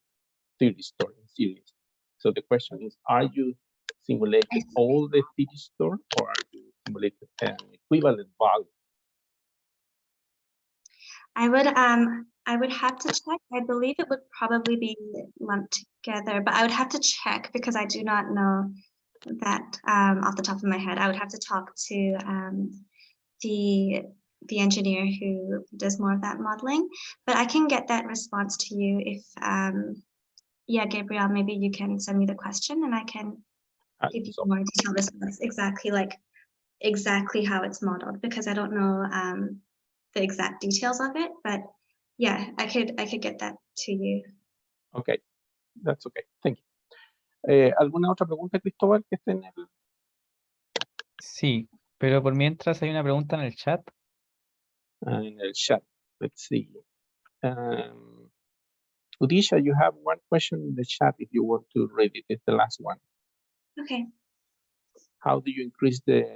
thyristors in series. So the question is, are you simulating all the thyristor, or are you simulating an equivalent valve? I would have to check. I believe it would probably be lumped together, but I would have to check because I do not know that off the top of my head. I would have to talk to the engineer who does more of that modeling, but I can get that response to you if yeah, Gabriel, maybe you can send me the question and I can give you more detailed response exactly how it's modeled, because I don't know the exact details of it, but yeah, I could get that to you. Okay, that's okay. Thank you. ¿Alguna otra pregunta, Cristóbal, que esté en el? Sí, pero por mientras hay una pregunta en el chat. En el chat. Let's see. Udisha, you have one question in the chat if you want to read it. It's the last one. Okay. How do you increase the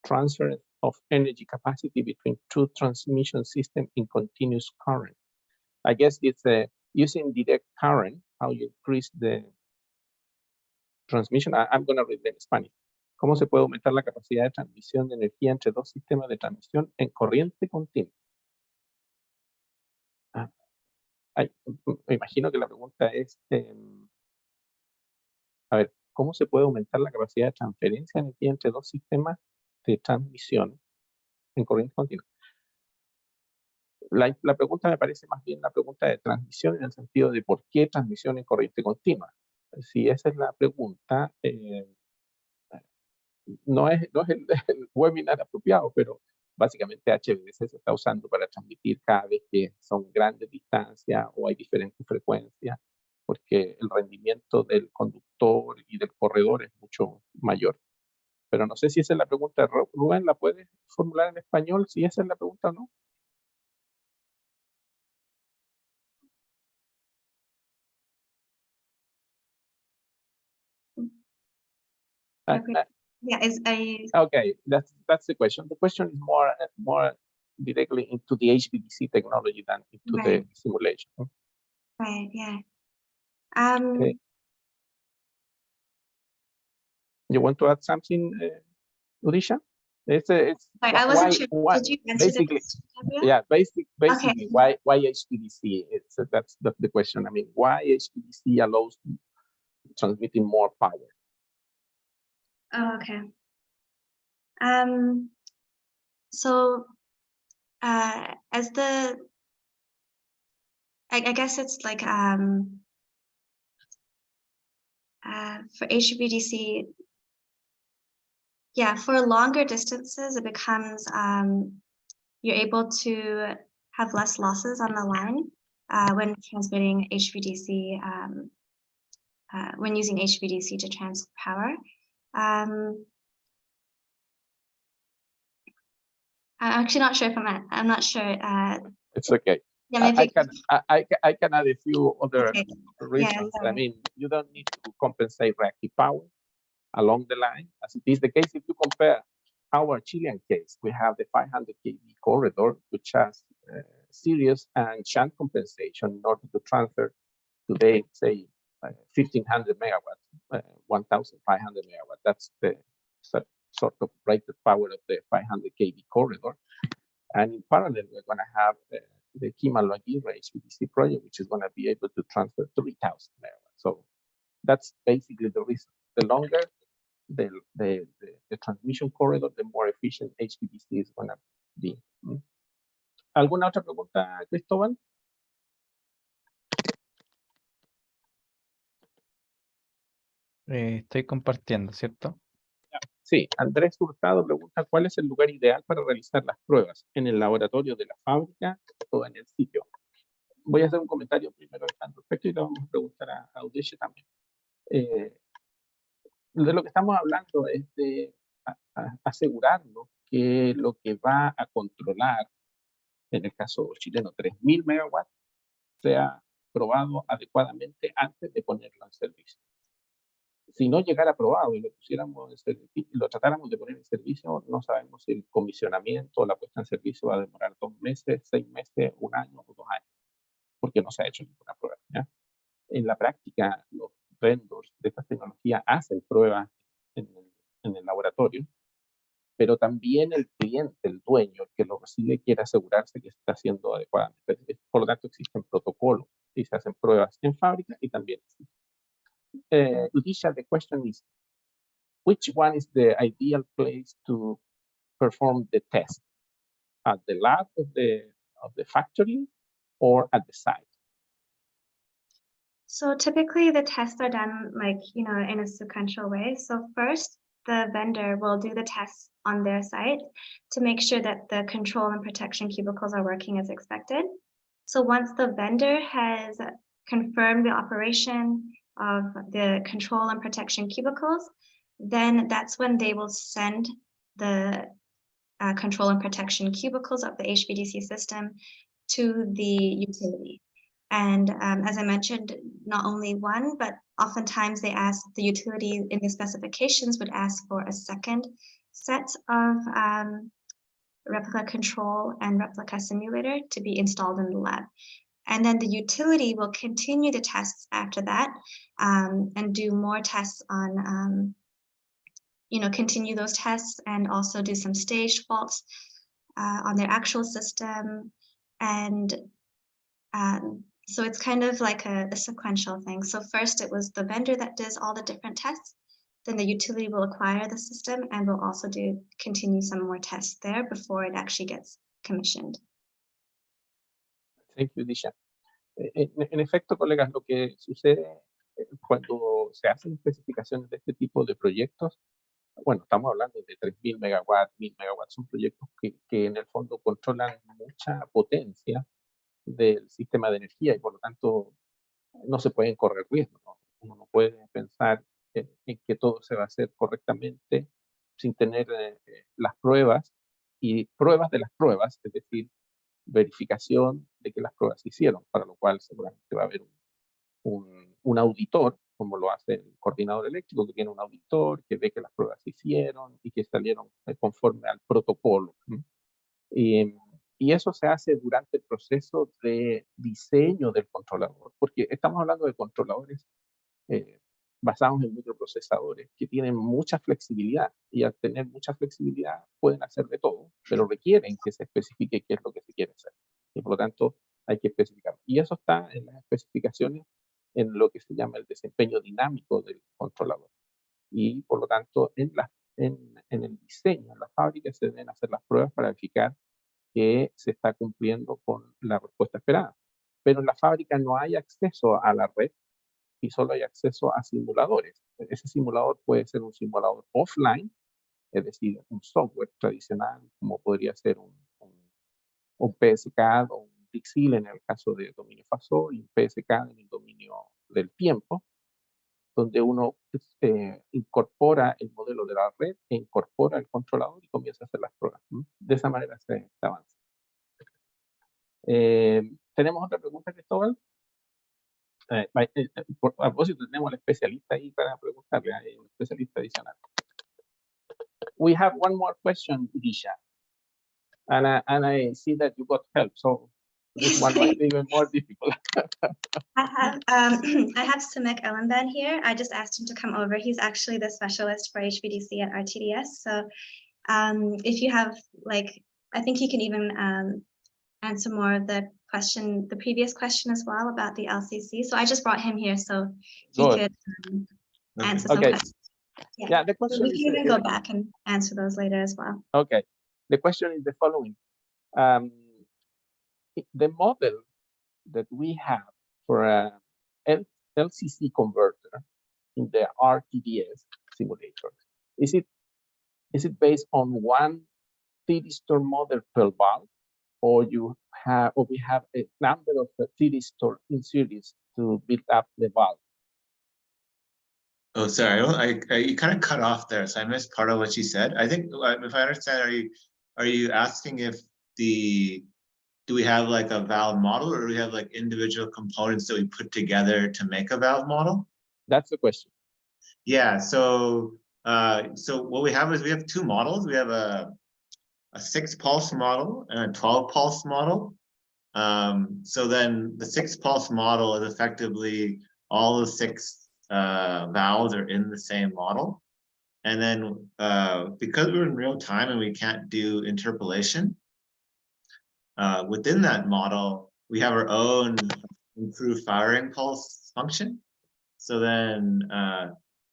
transfer of energy capacity between two transmission systems in continuous current? I guess it's Using direct current, how you increase the transmission. I'm going to read them in Spanish. ¿Cómo se puede aumentar la capacidad de transmisión de energía entre dos sistemas de transmisión en corriente continua? Me imagino que la pregunta es, a ver, ¿cómo se puede aumentar la capacidad de transferencia de energía entre dos sistemas de transmisión en corriente continua? La pregunta me parece más bien la pregunta de transmisión en el sentido de por qué transmisión en corriente continua. Si esa es la pregunta, no es el webinar apropiado, pero básicamente HVDC se está usando para transmitir cada vez que son grandes distancias o hay diferentes frecuencias, porque el rendimiento del conductor y del corredor es mucho mayor. Pero no sé si esa es la pregunta. Rubén, ¿la puedes formular en español si esa es la pregunta o no? Yeah, Okay, that's the question. The question is more directly into the HVDC technology than into the simulation. Right, yeah. Okay. You want to add something, Udisha? Sorry, I wasn't sure. Did you answer the question, Gabriel? Yeah, basically, Okay. why HVDC? That's the question. I mean, why HVDC allows transmitting more power? Oh, okay. So, as the, I guess it's like, for HVDC, yeah, for longer distances, it becomes, you're able to have less losses on the line when transmitting HVDC, when using HVDC to transfer power. I'm actually not sure if I'm not sure. It's okay. Yeah, maybe I can add a few other okay. reasons. Yeah, I mean, you don't need to compensate reactive power along the line, as it is the case if you compare our Chilean case. We have the 500 kV corridor, which has series and shunt compensation in order to transfer today, say, 1,500 megawatts, 1,500 megawatts. That's the sort of rated power of the 500 kV corridor. And in parallel, we're going to have the Kima-Loagira HVDC project, which is going to be able to transfer 3,000 megawatts. So that's basically the reason. The longer the transmission corridor, the more efficient HVDC is going to be. ¿Alguna otra pregunta, Cristóbal? Estoy compartiendo, ¿cierto? Sí, Andrés Hurtado pregunta cuál es el lugar ideal para realizar las pruebas, en el laboratorio de la fábrica o en el sitio. Voy a hacer un comentario primero al respecto y le vamos a preguntar a Udeshe también. De lo que estamos hablando es de asegurarnos que lo que va a controlar, en el caso chileno, 3.000 megawatts, sea probado adecuadamente antes de ponerlo en servicio. Si no llegara aprobado y lo pusiéramos en servicio, lo tratáramos de poner en servicio, no sabemos si el comisionamiento o la puesta en servicio va a demorar 2 meses, 6 meses, 1 año o 2 años, porque no se ha hecho ninguna prueba, ¿ya? En la práctica, los vendors de esta tecnología hacen pruebas en el laboratorio, pero también el cliente, el dueño, el que lo recibe, quiere asegurarse que se está haciendo adecuadamente. Por lo tanto, existen protocolos y se hacen pruebas en fábrica y también en sitio. Udisha, the question is, which one is the ideal place to perform the test? At the lab of the factory or at the site? So typically the tests are done in a sequential way. So first, the vendor will do the tests on their site to make sure that the control and protection cubicles are working as expected. So once the vendor has confirmed the operation of the control and protection cubicles, then that's when they will send the control and protection cubicles of the HVDC system to the utility. And as I mentioned, not only one, but oftentimes they ask the utility in the specifications would ask for a second set of replica control and replica simulator to be installed in the lab. And then the utility will continue the tests after that, and do more tests on, continue those tests and also do some staged faults on their actual system. And so it's kind of like a sequential thing. So first it was the vendor that does all the different tests, then the utility will acquire the system and will also continue some more tests there before it actually gets commissioned. Thank you, Disha. En efecto, colegas, lo que sucede cuando se hacen especificaciones de este tipo de proyectos, bueno, estamos hablando de 3.000 megawatts, 1.000 megawatts, son proyectos que en el fondo controlan mucha potencia del sistema de energía y por lo tanto no se pueden correr riesgos, ¿no? Uno no puede pensar en que todo se va a hacer correctamente sin tener las pruebas y pruebas de las pruebas, es decir, verificación de que las pruebas se hicieron, para lo cual seguramente va a haber un auditor, como lo hace el coordinador eléctrico, que tiene un auditor que ve que las pruebas se hicieron y que salieron conforme al protocolo. Y eso se hace durante el proceso de diseño del controlador, porque estamos hablando de controladores basados en microprocesadores que tienen mucha flexibilidad y al tener mucha flexibilidad pueden hacer de todo, pero requieren que se especifique qué es lo que se quiere hacer. Y por lo tanto hay que especificar. Y eso está en las especificaciones en lo que se llama el desempeño dinámico del controlador. Y por lo tanto en el diseño, en la fábrica se deben hacer las pruebas para verificar que se está cumpliendo con la respuesta esperada. Pero en la fábrica no hay acceso a la red y solo hay acceso a simuladores. Ese simulador puede ser un simulador offline, es decir, un software tradicional, como podría ser un PSCAD o un Pixel en el caso de dominio FASO y un PSCAD en el dominio del tiempo, donde uno incorpora el modelo de la red, e incorpora el controlador y comienza a hacer las pruebas. De esa manera se avanza. ¿Tenemos otra pregunta, Cristóbal? Por propósito, tenemos al especialista ahí para preguntarle, hay un especialista adicional. We have one more question, Disha. And I see that you got help, so this one might be even more difficult. I have Simek Ellenben here. I just asked him to come over. He's actually the specialist for HVDC at RTDS. So if you have, I think he can even answer more of the previous question as well about the LCC. So I just brought him here so he could answer some questions. Yeah, the question we can even go back and answer those later as well. Okay, the question is the following. The model that we have for a LCC converter in the RTDS simulator, is it based on one thyristor model per valve, or we have a number of thyristor in series to build up the valve? Oh, sorry, you kind of cut off there, so I missed part of what you said. I think, if I understand, are you asking if do we have like a valve model, or do we have like individual components that we put together to make a valve model? That's the question. Yeah, so what we have is we have two models. We have a 6-pulse model and a 12-pulse model. So then the 6-pulse model is effectively all the 6 valves are in the same model. And then because we're in real time and we can't do interpolation, within that model, we have our own improved firing pulse function. So then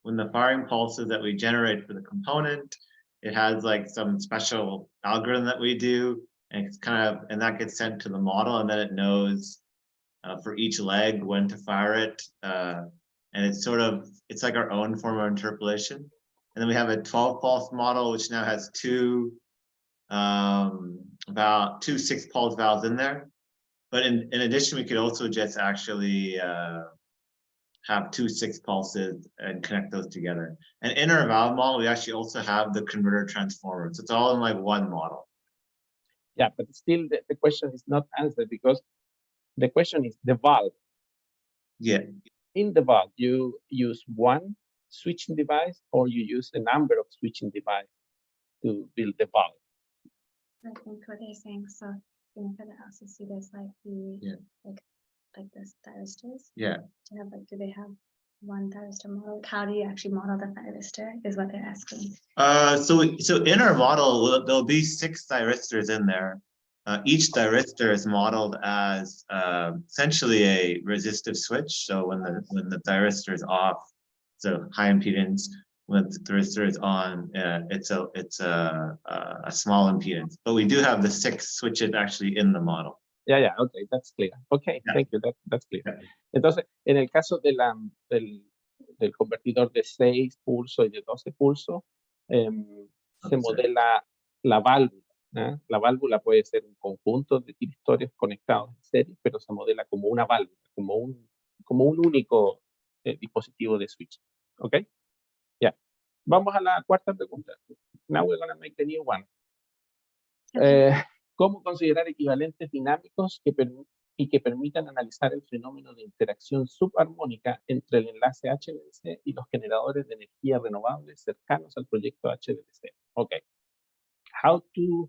when the firing pulses that we generate for the component, it has like some special algorithm that we do, and it's and that gets sent to the model, and then it knows for each leg when to fire it. And it's like our own form of interpolation. And then we have a 12-pulse model, which now has two 6-pulse valves in there. But in addition, we could also just actually have 2 6-pulses and connect those together. And in our valve model, we actually also have the converter transformer. So it's all in like one model. Yeah, but still the question is not answered, because the question is the valve. Yeah. In the valve, you use one switching device, or you use a number of switching devices to build the valve? I think what they're saying, so for the LCC, there's like like this thyristors? Yeah. Do they have one thyristor model? How do you actually model the thyristor is what they're asking. So in our model, there'll be 6 thyristors in there. Each thyristor is modeled as essentially a resistive switch. So when the thyristor is off, so high impedance. When the thyristor is on, it's a small impedance. But we do have the 6 switches actually in the model. Yeah, okay, that's clear. Okay, Yeah. thank you, that's clear. Yeah. Entonces, en el caso de del convertidor de 6 pulsos y de 12 pulsos, se modela la válvula. La válvula puede ser un conjunto de tiristorios conectados en serie, pero se modela como una válvula, como un único dispositivo de switch. ¿Ok? Ya. Vamos a la cuarta pregunta. Now we're going to make the new one. ¿Cómo considerar equivalentes dinámicos que permitan analizar el fenómeno de interacción subarmónica entre el enlace HVDC y los generadores de energía renovable cercanos al proyecto HVDC? Ok. How to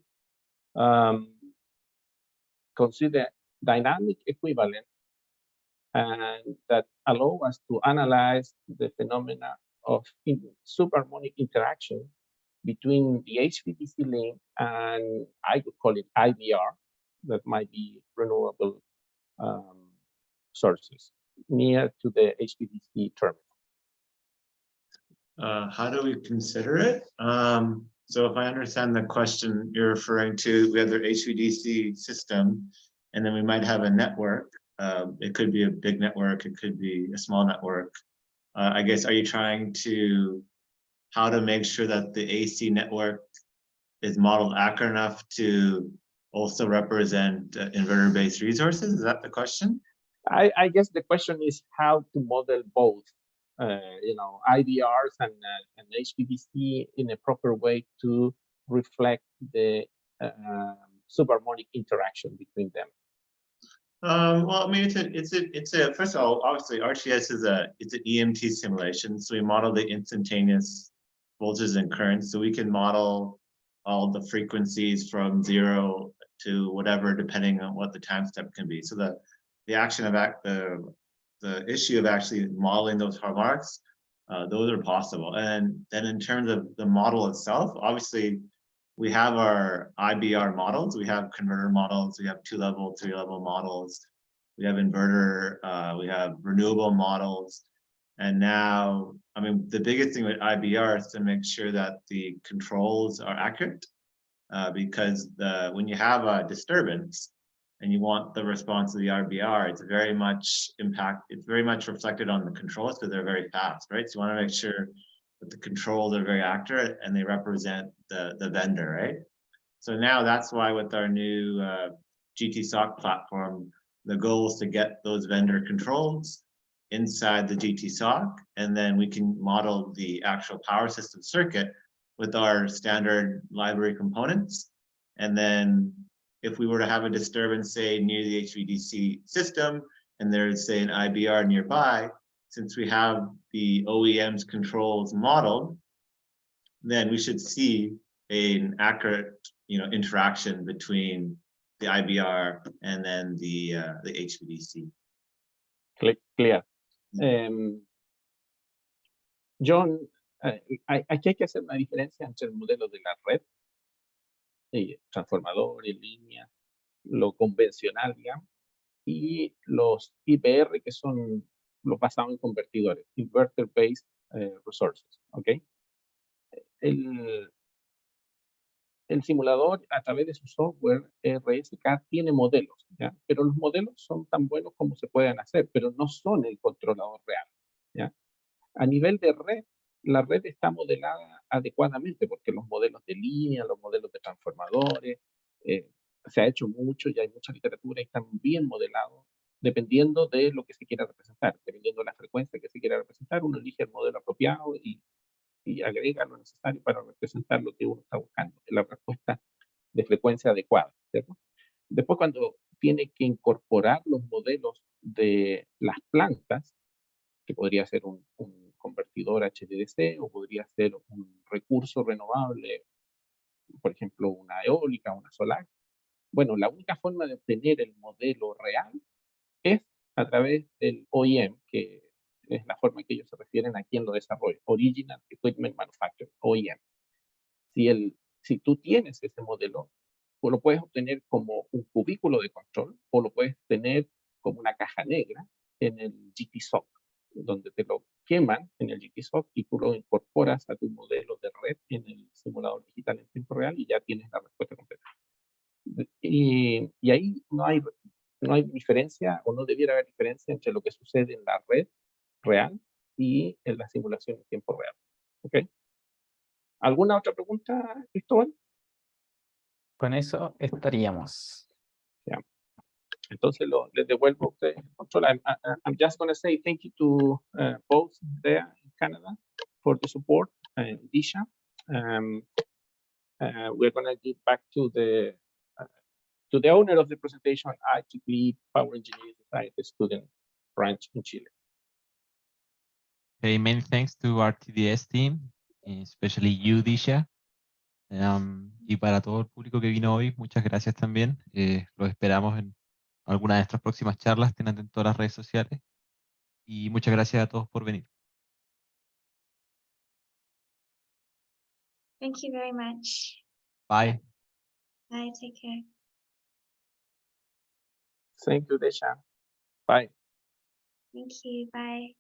consider dynamic equivalent and that allow us to analyze the phenomena of subharmonic interaction between the HVDC link and I could call it IBR, that might be renewable sources near to the HVDC terminal. How do we consider it? So if I understand the question, you're referring to, we have their HVDC system, and then we might have a network. It could be a big network, it could be a small network. I guess, are you trying to, how to make sure that the AC network is modeled accurate enough to also represent inverter-based resources? Is that the question? I guess the question is how to model both, IBRs and HVDC in a proper way to reflect the subharmonic interaction between them. Well, I mean, it's a first of all, obviously RTS it's an EMT simulation, so we model the instantaneous voltages and currents, so we can model all the frequencies from 0 to whatever, depending on what the time step can be. So the action of the issue of actually modeling those harmonics, those are possible. And then in terms of the model itself, obviously we have our IBR models, we have converter models, we have 2-level, 3-level models, we have inverter, we have renewable models. And now, I mean, the biggest thing with IBR is to make sure that the controls are accurate, because when you have a disturbance and you want the response of the IBR, it's very much reflected on the controls because they're very fast, right? So you want to make sure that the controls are very accurate and they represent the vendor, right? So now that's why with our new GT-SOC platform, the goal is to get those vendor controls inside the GT-SOC, and then we can model the actual power system circuit with our standard library components. And then if we were to have a disturbance, say, near the HVDC system, and there's, say, an IBR nearby, since we have the OEM's controls modeled, then we should see an accurate, interaction between the IBR and then the HVDC. Clear. John, aquí hay que hacer una diferencia entre el modelo de la red, transformadores, línea, lo convencional, digamos, y los IBR, que son los basados en convertidores, Inverter-Based Resources, ¿ok? El simulador, a través de su software, RSK, tiene modelos, ¿ya? Pero los modelos son tan buenos como se pueden hacer, pero no son el controlador real, ¿ya? A nivel de red, la red está modelada adecuadamente, porque los modelos de línea, los modelos de transformadores, se ha hecho mucho y hay mucha literatura y están bien modelados, dependiendo de lo que se quiera representar, dependiendo de la frecuencia que se quiera representar, uno elige el modelo apropiado y agrega lo necesario para representar lo que uno está buscando, la respuesta de frecuencia adecuada, ¿cierto? Después, cuando tiene que incorporar los modelos de las plantas, que podría ser un convertidor HVDC o podría ser un recurso renovable, por ejemplo, una eólica, una solar. Bueno, la única forma de obtener el modelo real es a través del OEM, que es la forma en que ellos se refieren a quien lo desarrolla, Original Equipment Manufacturer, OEM. Si tú tienes ese modelo, tú lo puedes obtener como un cubículo de control o lo puedes tener como una caja negra en el GTSOC, donde te lo queman en el GTSOC y tú lo incorporas a tu modelo de red en el simulador digital en tiempo real y ya tienes la respuesta completa. Y ahí no hay diferencia o no debiera haber diferencia entre lo que sucede en la red real y en la simulación en tiempo real. ¿Ok? ¿Alguna otra pregunta, Cristóbal? Con eso estaríamos. Entonces les devuelvo a ustedes el control. I'm just going to say thank you to both there in Canada for the support, Disha. We're going to give back to the owner of the presentation, IEEE Power Engineering Society student branch in Chile. Okay, many thanks to our TDS team, especially you, Disha. Y para todo el público que vino hoy, muchas gracias también. Los esperamos en alguna de nuestras próximas charlas. Estén atentos a las redes sociales. Y muchas gracias a todos por venir. Thank you very much. Bye. Bye, take care. Thank you, Disha. Bye. Thank you, bye.